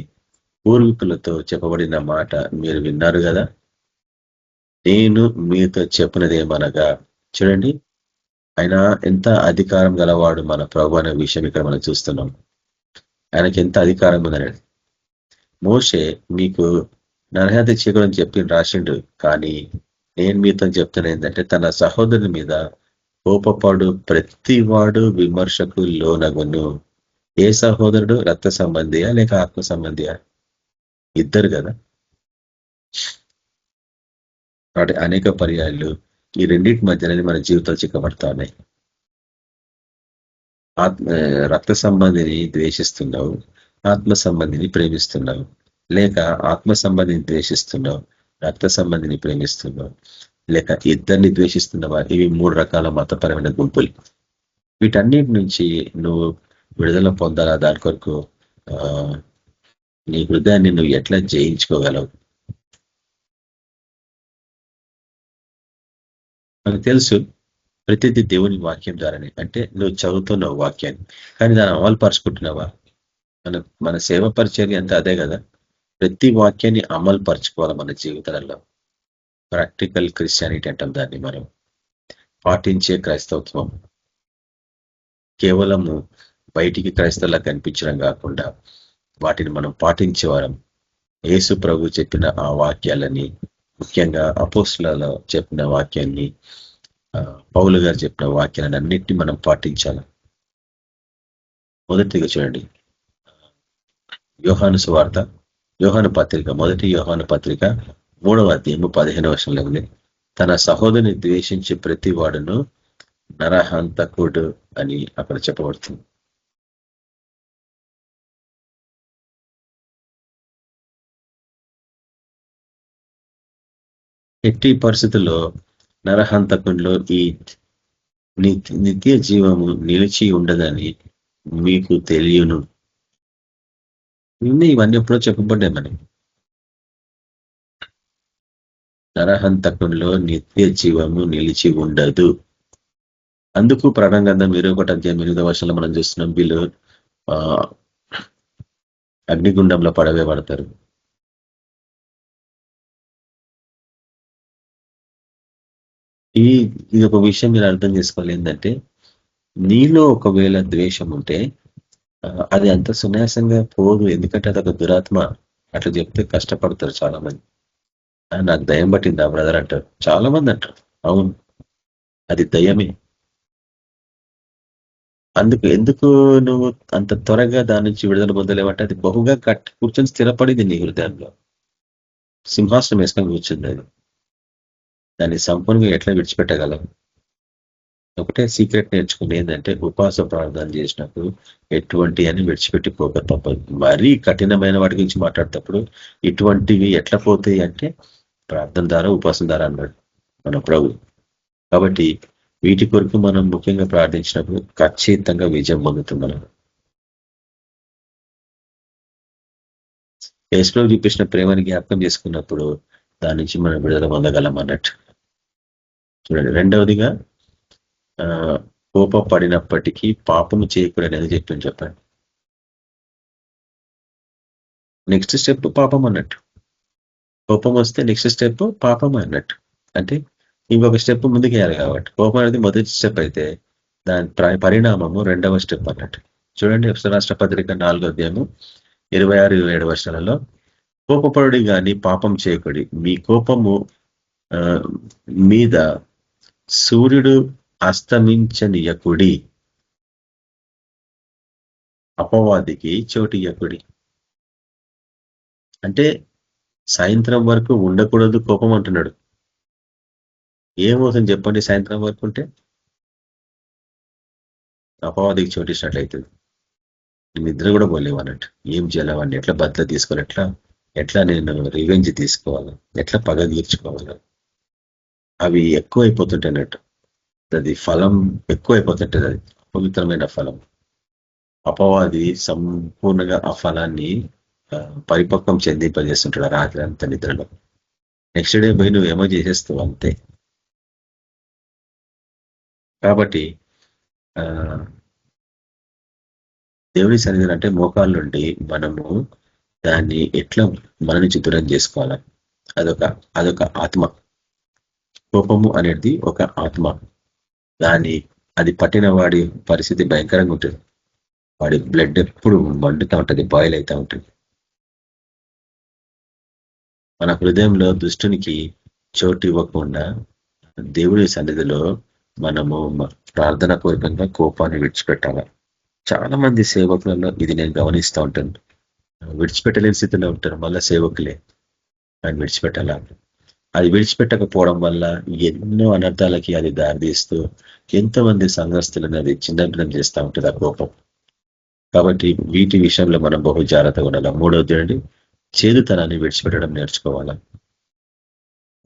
పూర్వీకులతో చెప్పబడిన మాట మీరు విన్నారు కదా. నేను మీతో చెప్పినదేమనగా, చూడండి ఆయన ఎంత అధికారం గలవాడు మన ప్రభు అనే విషయం ఇక్కడ మనం చూస్తున్నాం. ఆయనకి ఎంత అధికారం ఉందని. మోషే మీకు నరహత్య చేయకూడదని చెప్పి రాసిండు, కానీ నేను మీతో చెప్తున్నా ఏంటంటే తన సహోదరుని మీద కోపపడు ప్రతివాడు విమర్శకు లోనగును. ఏ సహోదరుడు? రక్త సంబంధియా లేక ఆత్మ సంబంధియా? ఇద్దరు కదా. కాబట్టి అనేక పర్యాయాలు ఈ రెండింటి మధ్యనే మన జీవితాలు చిక్కబడతా ఉన్నాయి. రక్త సంబంధిని ద్వేషిస్తున్నావు, ఆత్మ సంబంధిని ప్రేమిస్తున్నావు, లేక ఆత్మ సంబంధిని ద్వేషిస్తున్నావు, రక్త సంబంధిని ప్రేమిస్తున్నావు, లేక ఇద్దరిని ద్వేషిస్తున్నావా? ఇవి 3 రకాల మతపరమైన గుంపులు. వీటన్నిటి నుంచి నువ్వు విడుదల పొందాలా? దాని కొరకు నీ హృదయాన్ని నువ్వు ఎట్లా జయించుకోగలవు? మనకు తెలుసు ప్రతిదీ దేవుని వాక్యం ద్వారానే. అంటే నువ్వు చదువుతున్నావు వాక్యాన్ని, కానీ దాన్ని అమలు పరుచుకుంటున్నావా? మన సేవ పరిచర్య అంతా అదే కదా. ప్రతి వాక్యాన్ని అమలు పరుచుకోవాలి మన జీవితాలలో. ప్రాక్టికల్ క్రిస్టియానిటీ అంటాం దాన్ని. మనం పాటించే క్రైస్తవత్వం కేవలము బయటికి క్రైస్తవులా కనిపించడం కాకుండా వాటిని మనం పాటించేవారం. యేసు ప్రభు చెప్పిన ఆ వాక్యాలని, ముఖ్యంగా అపోస్తులలో చెప్పిన వాక్యాన్ని, పౌలు గారు చెప్పిన వాక్యాలను అన్నిటినీ మనం పాటించాలి. మొదటిగా చూడండి యోహాను సువార్త, యోహాను పత్రిక, మొదటి యోహాను పత్రిక 3వ అధ్యాయము 15వ వచనంలో ఉంది, తన సహోదరుని ద్వేషించే ప్రతి వాడును నరహంతకుడు అని అక్కడ చెప్పబడుతుంది. ఎట్టి పరిస్థితుల్లో నరహంతకుడిలో ఈ నిత్య జీవము నిలిచి ఉండదని మీకు తెలియను. ఇవన్నీ ఎప్పుడో చెప్పబడ్డాయి మనకి. నరహంతకుడిలో నిత్య జీవము నిలిచి ఉండదు. అందుకు ప్రణంగంధం 21వ అధ్యాయం 8వ వచనంలో మనం చూస్తున్నాం, వీళ్ళు అగ్నిగుండంలో పడవేయబడతారు. ఇది ఒక విషయం మీరు అర్థం చేసుకోవాలి. ఏంటంటే నీలో ఒకవేళ ద్వేషం ఉంటే అది అంత సున్యాసంగా పోదు. ఎందుకంటే అదొక దురాత్మ. అట్లా చెప్తే కష్టపడతారు చాలా మంది. నాకు దయ్యం పట్టింది ఆ బ్రదర్ అంటారు చాలా మంది అంటారు. అవును, అది దయ్యమే. ఎందుకు నువ్వు అంత త్వరగా దాని నుంచి విడుదల పొందలేమంటే అది బహుగా కూర్చొని స్థిరపడింది నీ హృదయంలో. సింహాసనం వేసుకొని కూర్చుంది అది. దాన్ని సంపూర్ణంగా ఎట్లా విడిచిపెట్టగలం? ఒకటే సీక్రెట్ నేర్చుకుని ఏంటంటే ఉపవాస ప్రార్థన చేసినప్పుడు ఎటువంటి అని విడిచిపెట్టి పోక తప్పదు. మరీ కఠినమైన వాటి గురించి మాట్లాడేటప్పుడు ఇటువంటివి ఎట్లా పోతాయి అంటే ప్రార్థన ద్వారా, ఉపవాసం ద్వారా అన్నాడు మన ప్రభు. కాబట్టి వీటి కొరకు మనం ముఖ్యంగా ప్రార్థించినప్పుడు ఖచ్చితంగా విజయం పొందుతున్నాం. యేసులో చూపించిన ప్రేమని జ్ఞాపకం చేసుకున్నప్పుడు దాని నుంచి మనం విడుదల పొందగలం అన్నట్టు. చూడండి, రెండవదిగా కోపపడినప్పటికీ పాపము చేయకూడదని చెప్పండి. నెక్స్ట్ స్టెప్ పాపం అన్నట్టు. కోపం వస్తే నెక్స్ట్ స్టెప్ పాపం అన్నట్టు. అంటే ఇంకొక స్టెప్ ముందుకు వేయాలి. కాబట్టి కోపం అనేది మొదటి స్టెప్ అయితే దాని పరిణామము 2వ స్టెప్ అన్నట్టు. చూడండి ఎఫెసీయుల రాష్ట్ర పత్రిక 4వ అధ్యాయము 26-27 వర్షాలలో, కోపపడుడి గాని పాపం చేయకుడి, మీ కోపము మీద సూర్యుడు అస్తమించనీయకుడి, అపవాదికి చోటియ్యకుడి. అంటే సాయంత్రం వరకు ఉండకూడదు కోపం అంటున్నాడు. ఏమవుతుంది చెప్పండి సాయంత్రం వరకు ఉంటే? అపవాదికి చోటిచ్చినట్లయితుంది. నిద్ర కూడా పోలేవు అన్నట్టు. ఏం చేయాలి వాడిని ఎట్లా బద్దలు తీసుకోవాలి, ఎట్లా నేను రివెంజ్ తీసుకోవాలి, ఎట్లా పగ తీర్చుకోవాలి, అవి ఎక్కువైపోతుంటాయి అన్నట్టు. అది ఫలం ఎక్కువైపోతుంటది. అది అపవిత్రమైన ఫలం. అపవాది సంపూర్ణంగా ఆ ఫలాన్ని పరిపక్వం చెందింపజేస్తుంటాడు రాత్రి అంత నిద్రలో. నెక్స్ట్ డే పోయి నువ్వేమో చేసేస్తావు అంతే. కాబట్టి దేవుని సన్నిధిలో అంటే మోకాళ్ళ నుండి మనము దాన్ని ఎట్లా మన నుంచి దూరం చేసుకోవాలా. అదొక ఆత్మ. కోపము అనేది ఒక ఆత్మ. అది పట్టిన వాడి పరిస్థితి భయంకరంగా ఉంటుంది. వాడి బ్లడ్ ఎప్పుడు మండుతూ ఉంటుంది, బాయిల్ అవుతూ ఉంటుంది. మన హృదయంలో దుష్టునికి చోటు ఇవ్వకుండా దేవుడి సన్నిధిలో మనము ప్రార్థన పూర్వకంగా కోపాన్ని విడిచిపెట్టాలి. చాలా మంది సేవకులలో ఇది నేను గమనిస్తూ ఉంటాను. విడిచిపెట్టలేని స్థితిలో ఉంటారు మళ్ళా సేవకులే. ఆయన విడిచిపెట్టాల. అది విడిచిపెట్టకపోవడం వల్ల ఎన్నో అనర్థాలకి అది దారితీస్తూ ఎంతోమంది సంఘస్థులను అది చిన్నభిన్నం చేస్తూ ఉంటుంది ఆ కోపం. కాబట్టి వీటి విషయంలో మనం బహు జాగ్రత్తగా ఉండాలి. 3వది చేదుతనాన్ని విడిచిపెట్టడం నేర్చుకోవాలా.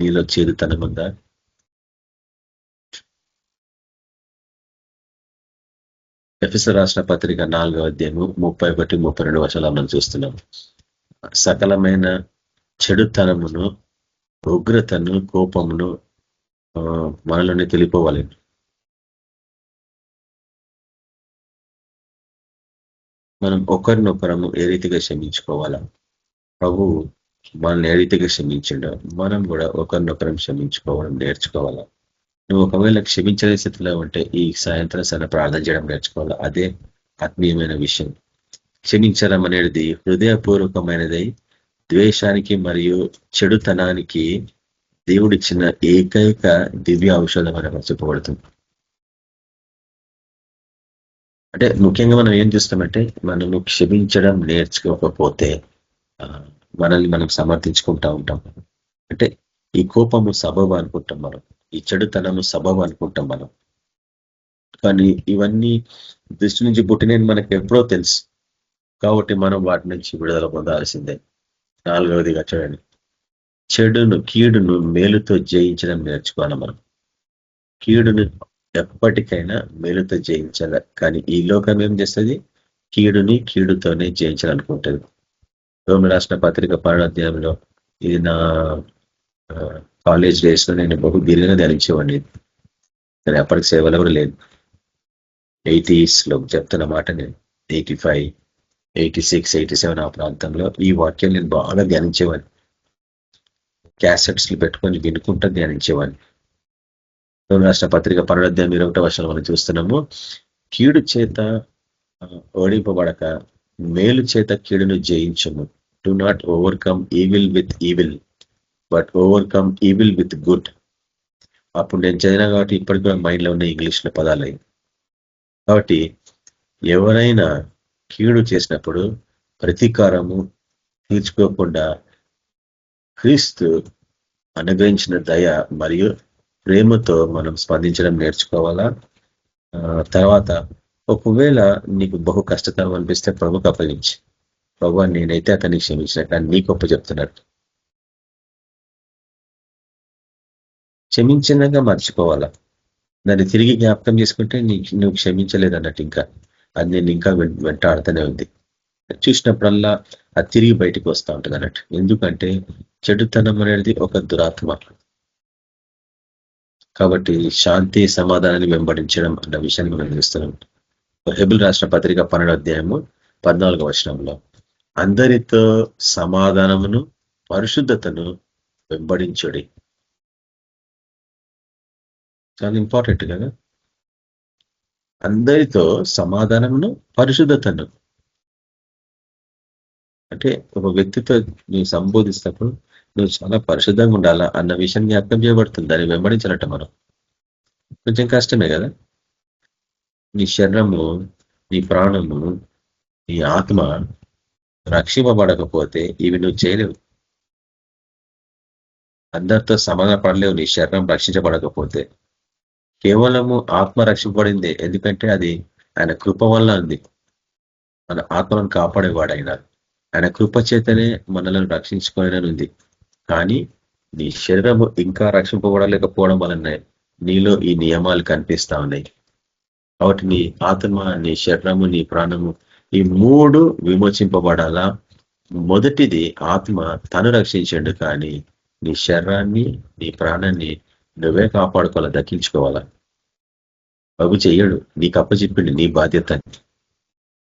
నీలో చేదుతనం ఉందా? ఎఫెసీయుల రాసిన పత్రిక 4వ అధ్యాయము 31-32 వర్షాలు మనం చూస్తున్నాం. సకలమైన చెడుతనమును, ఉగ్రతను, కోపమును మనలోనే తెలిపోవాలి. మనం ఒకరినొకరము ఏ రీతిగా క్షమించుకోవాలా. ప్రభు మనల్ని ఏ రీతిగా క్షమించిండో మనం కూడా ఒకరినొకరం క్షమించుకోవడం నేర్చుకోవాలా. నువ్వు ఒకవేళ క్షమించలే స్థితిలో ఉంటే ఈ సాయంత్రం సరే ప్రార్థన చేయడం నేర్చుకోవాలా. అదే ఆత్మీయమైన విషయం. క్షమించడం అనేది హృదయపూర్వకమైనదై ద్వేషానికి మరియు చెడుతనానికి దేవుడిచ్చిన ఏకైక దివ్య ఔషధం అని చెప్పబడుతుంది. అంటే ముఖ్యంగా మనం ఏం చూస్తామంటే మనము క్షమించడం నేర్చుకోకపోతే మనల్ని మనం సమర్థించుకుంటా ఉంటాం. అంటే ఈ కోపము సబబు అనుకుంటాం మనం, ఈ చెడుతనము సబబు అనుకుంటాం మనం. కానీ ఇవన్నీ దృష్టి నుంచి పుట్టినని మనకు ఎప్పుడో తెలుసు. కాబట్టి మనం వాటి నుంచి విడుదల పొందాల్సిందే. 4వదిగా చూడండి, కీడును మేలుతో జయించడం నేర్చుకోవాలి మనం. కీడును ఎప్పటికైనా మేలుతో జయించాల. కానీ ఈ లోకం ఏం చేస్తుంది? కీడుతోనే జయించాలనుకుంటుంది. రోమియోలు రాసిన పత్రిక 12వ అధ్యాయంలో, ఇది నా కాలేజ్ డేస్ లో నేను బహు దీర్ఘంగా ధ్యానించేవాడిని. కానీ అప్పటికి సేవలో కూడా లేదు. 80s లో చెప్తున్న మాట, నేను 85, 86, 87 ఆ ప్రాంతంలో ఈ వాక్యం నేను బాగా ధ్యానించేవాడిని. క్యాసెట్స్లు పెట్టుకొని వినుకుంటా ధ్యానించేవాడిని. రాష్ట్ర పత్రిక 12వ అధ్యాయం 21వ వర్షాలు మనం చూస్తున్నాము. కీడు చేత ఓడింపబడక మేలు చేత కీడును జయించము. Do not overcome evil with evil, but overcome evil with good. అప్పుడు నేను చదివినా కాబట్టి ఇప్పటికి కూడా మైండ్లో ఉన్న ఇంగ్లీష్లో పదాలు అయ్యి. కాబట్టి ఎవరైనా కీడు చేసినప్పుడు ప్రతీకారము తీర్చుకోకుండా క్రీస్తు అనుగ్రహించిన దయ మరియు ప్రేమతో మనం స్పందించడం నేర్చుకోవాలా. తర్వాత ఒకవేళ నీకు బహు కష్టతరం అనిపిస్తే ప్రభుకు అప్పగించి, ప్రభు నేనైతే అతన్ని క్షమించిన, కానీ నీకు ఒప్ప చెప్తున్నట్టు క్షమించినాక మర్చిపోవాలా. దాన్ని తిరిగి జ్ఞాపకం చేసుకుంటే నువ్వు క్షమించలేదు అన్నట్టు ఇంకా అది నేను ఇంకా వెంటాడుతూనే ఉంది. చూసినప్పుడల్లా అది తిరిగి బయటకు వస్తూ ఉంటుంది అన్నట్టు. ఎందుకంటే చెడుతనం అనేది ఒక దురాత్మ. కాబట్టి శాంతి సమాధానాన్ని వెంబడించడం అన్న విషయాన్ని మనం చూస్తున్నాం. హెబ్రీయుల రాసిన పత్రిక 12వ అధ్యాయము 14వ వచనంలో, అందరితో సమాధానమును పరిశుద్ధతను వెంబడించుడి. చాలా ఇంపార్టెంట్ కదా. అందరితో సమాధానమును పరిశుద్ధతను. అంటే ఒక వ్యక్తితో నువ్వు సంబోధిస్తున్నప్పుడు నువ్వు చాలా పరిశుద్ధంగా ఉండాలా అన్న విషయం జ్ఞాపకం చేయబడుతుంది. దాన్ని వెంబడించాలట మనం. కొంచెం కష్టమే కదా. నీ శరీరము, నీ ప్రాణము, నీ ఆత్మ రక్షింపబడకపోతే ఇవి నువ్వు చేయలేవు. అందరితో సమాధాన పడలేవు నీ శరీరం రక్షించబడకపోతే. కేవలము ఆత్మ రక్షింపబడిందే, ఎందుకంటే అది ఆయన కృప వల్ల ఉంది. మన ఆత్మలను కాపాడేవాడు ఆయన కృప చేతనే మనలను రక్షించుకోవాలని ఉంది. కానీ నీ శరీరము ఇంకా రక్షింపబడలేకపోవడం వలన నీలో ఈ నియమాలు కనిపిస్తా ఉన్నాయి. కాబట్టి నీ ఆత్మ, నీ శరీరము, నీ ప్రాణము ఈ 3 విమోచింపబడాలా. మొదటిది ఆత్మ తను రక్షించండు, కానీ నీ శరీరాన్ని, నీ ప్రాణాన్ని నువ్వే కాపాడుకోవాలా, దక్కించుకోవాలా. బాబు చెయ్యడు, నీకు అప్పచెప్పిండు నీ బాధ్యత.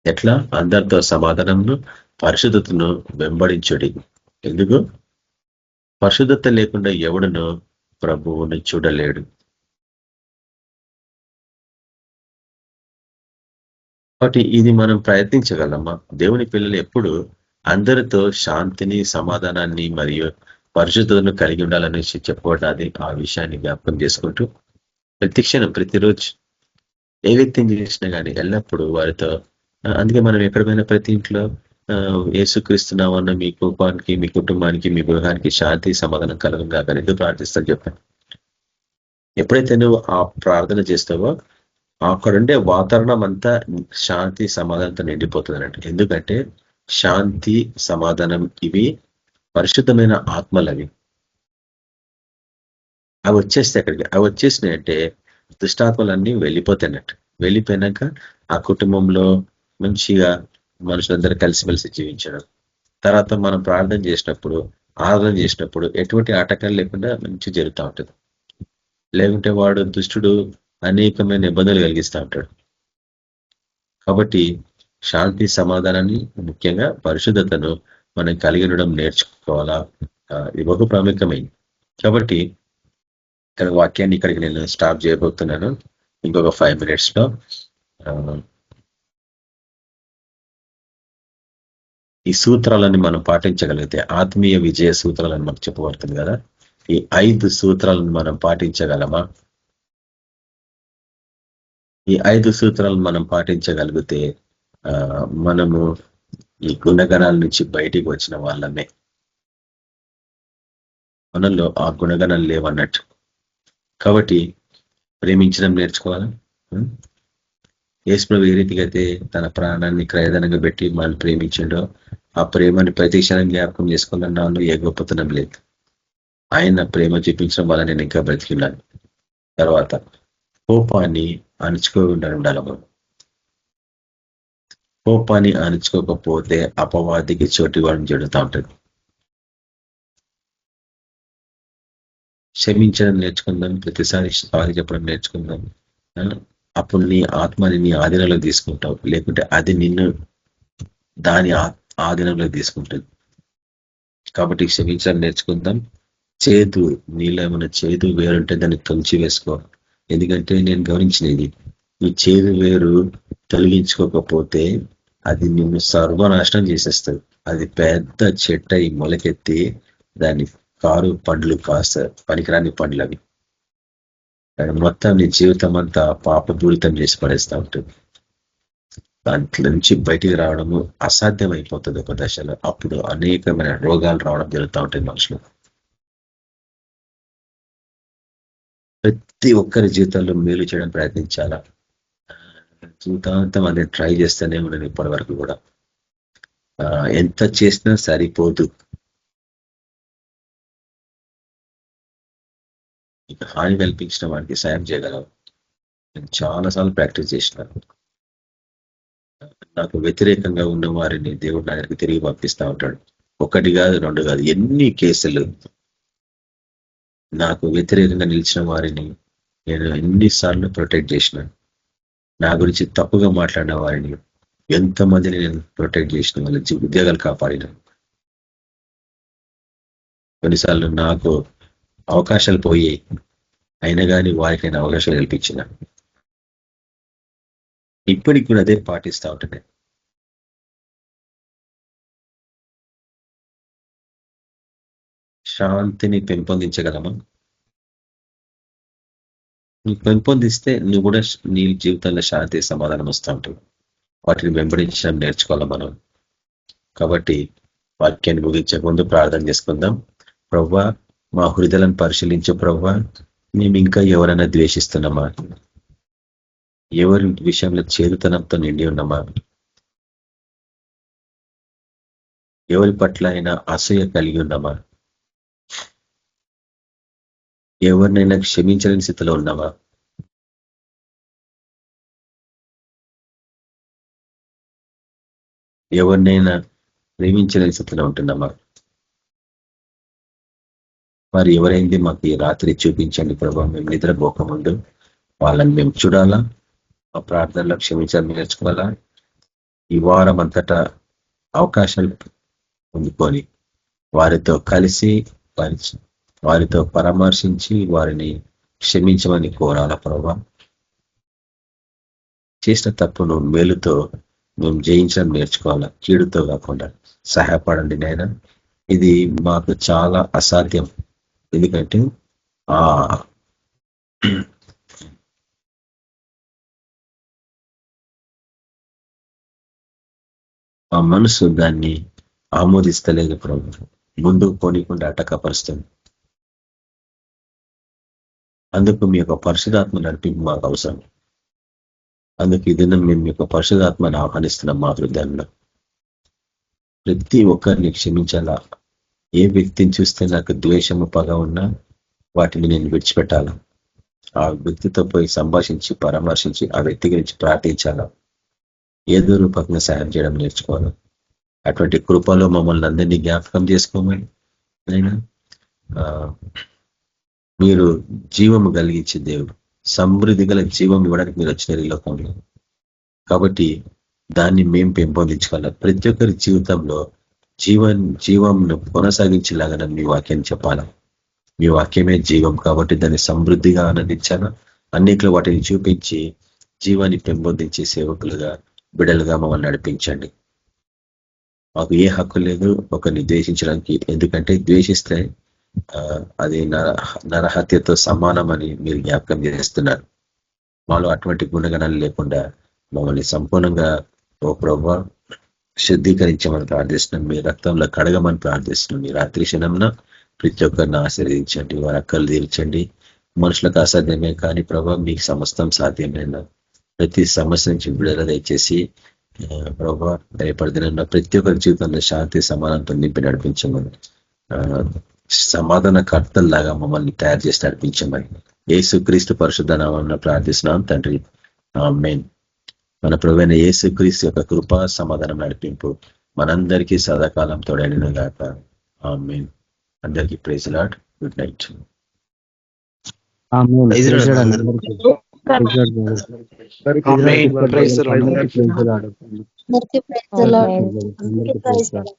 ఎట్లా? అందరితో సమాధానంను పరిశుద్ధతను వెంబడించుడి. ఎందుకు? పరిశుద్ధత లేకుండా ఎవడును ప్రభువుని చూడలేడు. కాబట్టి ఇది మనం ప్రయత్నించగలమా? దేవుని పిల్లలు ఎప్పుడు అందరితో శాంతిని, సమాధానాన్ని మరియు పరిశుద్ధతను కలిగి ఉండాలని చెప్పబడ్డది. ఆ విషయాన్ని జ్ఞాపకం చేసుకుంటూ ప్రతి క్షణం, ప్రతిరోజు ఏ వ్యక్తిని చేసినా కానీ ఎల్లప్పుడూ వారితో, అందుకే మనం ఎక్కడ పోయినా ప్రతి ఇంట్లో యేసుక్రీస్తున్నామన్న మీ కుటుంబానికి, మీ కుటుంబానికి, మీ గృహానికి శాంతి, సమాధానం కలుగుగా కానీ ఎందుకు ప్రార్థిస్తాను చెప్పాను. ఎప్పుడైతే నువ్వు ఆ ప్రార్థన చేస్తావో అక్కడుండే వాతావరణం అంతా శాంతి, సమాధానంతో నిండిపోతుంది అన్నట్టు. ఎందుకంటే శాంతి, సమాధానం ఇవి పరిశుద్ధమైన ఆత్మలవి. అవి వచ్చేస్తే అక్కడికి, అవి వచ్చేసినాయంటే దుష్టాత్మలన్నీ వెళ్ళిపోతాయన్నట్టు. వెళ్ళిపోయినాక ఆ కుటుంబంలో మంచిగా మనుషులందరూ కలిసిమెలిసి జీవించడం. తర్వాత మనం ప్రార్థన చేసినప్పుడు, ఆరాధన చేసినప్పుడు ఎటువంటి ఆటంకాలు లేకుండా మంచి జరుగుతూ ఉంటుంది. లేకుంటే వాడు దుష్టుడు అనేకమైన ఇబ్బందులు కలిగిస్తూ ఉంటాడు. కాబట్టి శాంతి, సమాధానాన్ని, ముఖ్యంగా పరిశుద్ధతను మనం కలిగి ఉండడం నేర్చుకోవాలా. ఇది బహు ప్రాముఖ్యమైంది. కాబట్టి ఇక్కడ వాక్యాన్ని ఇక్కడికి నేను స్టాప్ చేయబోతున్నాను. ఇంకొక 5 minutes లో ఈ సూత్రాలని మనం పాటించగలిగితే ఆత్మీయ విజయ సూత్రాలని మనకు చెప్పబడుతుంది కదా. ఈ 5 సూత్రాలను మనం పాటించగలమా? ఈ 5 సూత్రాలను మనం పాటించగలిగితే మనము ఈ గుణగణాల నుంచి బయటికి వచ్చిన వాళ్ళమే. మనలో ఆ గుణగణాలు లేవన్నట్టు. కాబట్టి ప్రేమించడం నేర్చుకోవాలా. యేసు ఏ రీతిగా అయితే తన ప్రాణాన్ని క్రయధనంగా పెట్టి మనం ప్రేమించిండో ఆ ప్రేమని ప్రతి క్షణం జ్ఞాపకం చేసుకోవాలన్నా ఏ గొప్పతనం లేదు. ఆయన ప్రేమ చూపించడం వల్ల నేను ఇంకా బ్రతికిన్నాను. తర్వాత కోపాన్ని అణుచుకోకుండా ఉండాలి. కోపాన్ని అణుచుకోకపోతే అపవాదికి చోటు ఇవ్వడం జరుగుతూ ఉంటుంది. క్షమించడం నేర్చుకుందాం, ప్రతిసారి సారీ చెప్పడం నేర్చుకుందాం. అప్పుడు నీ ఆత్మని నీ ఆధీనంలో తీసుకుంటావు, లేకుంటే అది నిన్ను దాని ఆధీనంలో తీసుకుంటుంది. కాబట్టి క్షమించడం నేర్చుకుందాం. చేదు, నీలో ఏమైనా చేదు వేరుంటే దాన్ని తొలిచి వేసుకో. ఎందుకంటే నేను గమనించినది, ఈ చేదు వేరు తొలగించుకోకపోతే అది నిన్ను సర్వనాశనం చేసేస్తుంది. అది పెద్ద చెట్టు అయి మొలకెత్తి దాన్ని కారు పండ్లు కాస్తారు, పనికిరాని పండ్లు అవి. మొత్తం నీ జీవితం అంతా పాపపూరితం చేసి పడేస్తూ ఉంటుంది. దాంట్లో నుంచి బయటికి రావడము అసాధ్యం అయిపోతుంది ఒక దశలో. అప్పుడు అనేకమైన రోగాలు రావడం జరుగుతూ ఉంటాయి మనుషులు. ప్రతి ఒక్కరి జీవితంలో మేలు చేయడానికి ప్రయత్నించాలా. జీవితాంతం అదే ట్రై చేస్తూనే ఉండదు. ఇప్పటి వరకు కూడా ఎంత చేసినా సరిపోదు. ఇక హాని కల్పించిన వాడికి సాయం చేయగలవు. నేను చాలాసార్లు ప్రాక్టీస్ చేసినాను. నాకు వ్యతిరేకంగా ఉన్న వారిని దేవుడు నా దగ్గరికి తిరిగి పంపిస్తూ ఉంటాడు. 1 కాదు 2 కాదు, ఎన్ని కేసులు. నాకు వ్యతిరేకంగా నిలిచిన వారిని నేను ఎన్నిసార్లు ప్రొటెక్ట్ చేసినాను. నా గురించి తప్పుగా మాట్లాడిన వారిని ఎంతమందిని నేను ప్రొటెక్ట్ చేసిన, వాళ్ళ ఉద్యోగాలు కాపాడిన. కొన్నిసార్లు నాకు అవకాశాలు పోయాయి, అయినా కానీ వారికి నేను అవకాశాలు కల్పించిన. ఇప్పటికి కూడా అదే పాటిస్తూ ఉంటున్నాయి. శాంతిని పెంపొందించగలమా? నువ్వు పెంపొందిస్తే నువ్వు కూడా నీ జీవితంలో శాంతి సమాధానం వస్తూ ఉంటుంది. వాటిని వెంబడించడం నేర్చుకోవాలి మనం. కాబట్టి వాక్యాన్ని ముగించే ముందు ప్రార్థన చేసుకుందాం. ప్రవ్వా, మా హృదయాలను పరిశీలించే ప్రవ్వా, మేము ఇంకా ఎవరైనా ద్వేషిస్తున్నామా? ఎవరి విషయంలో చేదుతనంతో నిండి ఉన్నామా? ఎవరి పట్ల అయినా అసూయ కలిగి ఉన్నామా? ఎవరినైనా క్షమించలేని స్థితిలో ఉన్నామా? ఎవరినైనా ప్రేమించలేని స్థితిలో ఉంటున్నామా? మరి ఎవరైంది మాకు ఈ రాత్రి చూపించండి ప్రభావ. మేము నిద్రపోకముందు వాళ్ళని మేము చూడాలా, మా ప్రార్థనలో క్షమించాలని నేర్చుకోవాలా. ఈ వారం అంతటా అవకాశాలు పొందుకొని వారితో కలిసి వారితో పరామర్శించి వారిని క్షమించమని కోరాల ప్రభావ. చేసిన తప్పును మేలుతో మేము జయించడం నేర్చుకోవాలా, కీడుతో కాకుండా. సహాయపడండి నాయన. ఇది మాకు చాలా అసాధ్యం. ఎందుకంటే ఆ మనసు దాన్ని ఆమోదిస్తలేదు ప్రభు. ముందుకు పోనీకుండా అటకపరుస్తుంది. అందుకు మీ యొక్క పరిశుధాత్మ నడిపింపు మాకు అవసరం. అందుకు ఈ దినం మేము మీ యొక్క పరిశుధాత్మను ఆహ్వానిస్తున్నాం మా హృదయంలో. ప్రతి ఒక్కరిని క్షమించాలా. ఏ వ్యక్తిని చూస్తే నాకు ద్వేషము పగ ఉన్నా వాటిని నేను విడిచిపెట్టాలా. ఆ వ్యక్తితో పోయి సంభాషించి పరామర్శించి ఆ వ్యక్తి గురించి ప్రార్థించాలా. ఏదో రూపకంగా సాయం చేయడం నేర్చుకోవాలి. అటువంటి కృపలో మమ్మల్ని అందరినీ జ్ఞాపకం చేసుకోమని అయినా మీరు జీవము కలిగించే దేవుడు, సమృద్ధి గల జీవం ఇవ్వడానికి మీరు వచ్చినారు ఈ లోకంలో. కాబట్టి దాన్ని మేము పెంపొందించుకోవాలి. ప్రతి ఒక్కరి జీవితంలో జీవంను కొనసాగించేలాగా మీ వాక్యాన్ని చెప్పాలా. మీ వాక్యమే జీవం కాబట్టి దాన్ని సమృద్ధిగా ఆనందించాలా. అన్నిట్లో వాటిని చూపించి జీవాన్ని పెంపొందించే సేవకులుగా, బిడలుగా మమ్మల్ని నడిపించండి. మాకు ఏ హక్కు లేదు ఒకరిని ద్వేషించడానికి. ఎందుకంటే ద్వేషిస్తే అది నరహత్యతో సమానమని మీరు జ్ఞాపకం చేస్తున్నారు. మాలో అటువంటి గుణగణాలు లేకుండా మమ్మల్ని సంపూర్ణంగా ఓ ప్రభా శుద్ధీకరించమని ప్రార్థిస్తున్నాం. మీ రక్తంలో కడగమని ప్రార్థిస్తున్నాం. మీ రాత్రి క్షణంన ప్రతి ఒక్కరిని ఆశీర్వదించండి, వారి అక్కలు తీర్చండి. మనుషులకు అసాధ్యమే కానీ ప్రభా మీకు సమస్తం సాధ్యమైన ప్రతి సమస్య నుంచి విడుదల దయచేసి ప్రభా రేపటి దినంలో ప్రతి ఒక్కరి జీవితంలో శాంతి సమానంతో నింపి నడిపించమని, సమాధాన కర్తల్లాగా మమ్మల్ని తయారు చేసి నడిపించమని యేసుక్రీస్తు పరిశుద్ధ నామమున ప్రార్థిస్తున్నాం తండ్రి, ఆమేన్. మన ప్రభువైన యేసుక్రీస్తు యొక్క కృప సమాధానం నడిపింపు మనందరికీ సదాకాలం తోడైన గాక, ఆమేన్. అందరికీ ప్రైజ్ లార్డ్. Good night.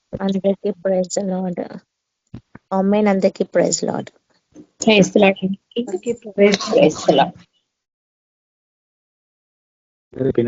అందరికీ ప్రైజ్ లార్డ్. ఆమేన్. అందరికీ ప్రైజ్ లార్డ్. Praise lord. రేపు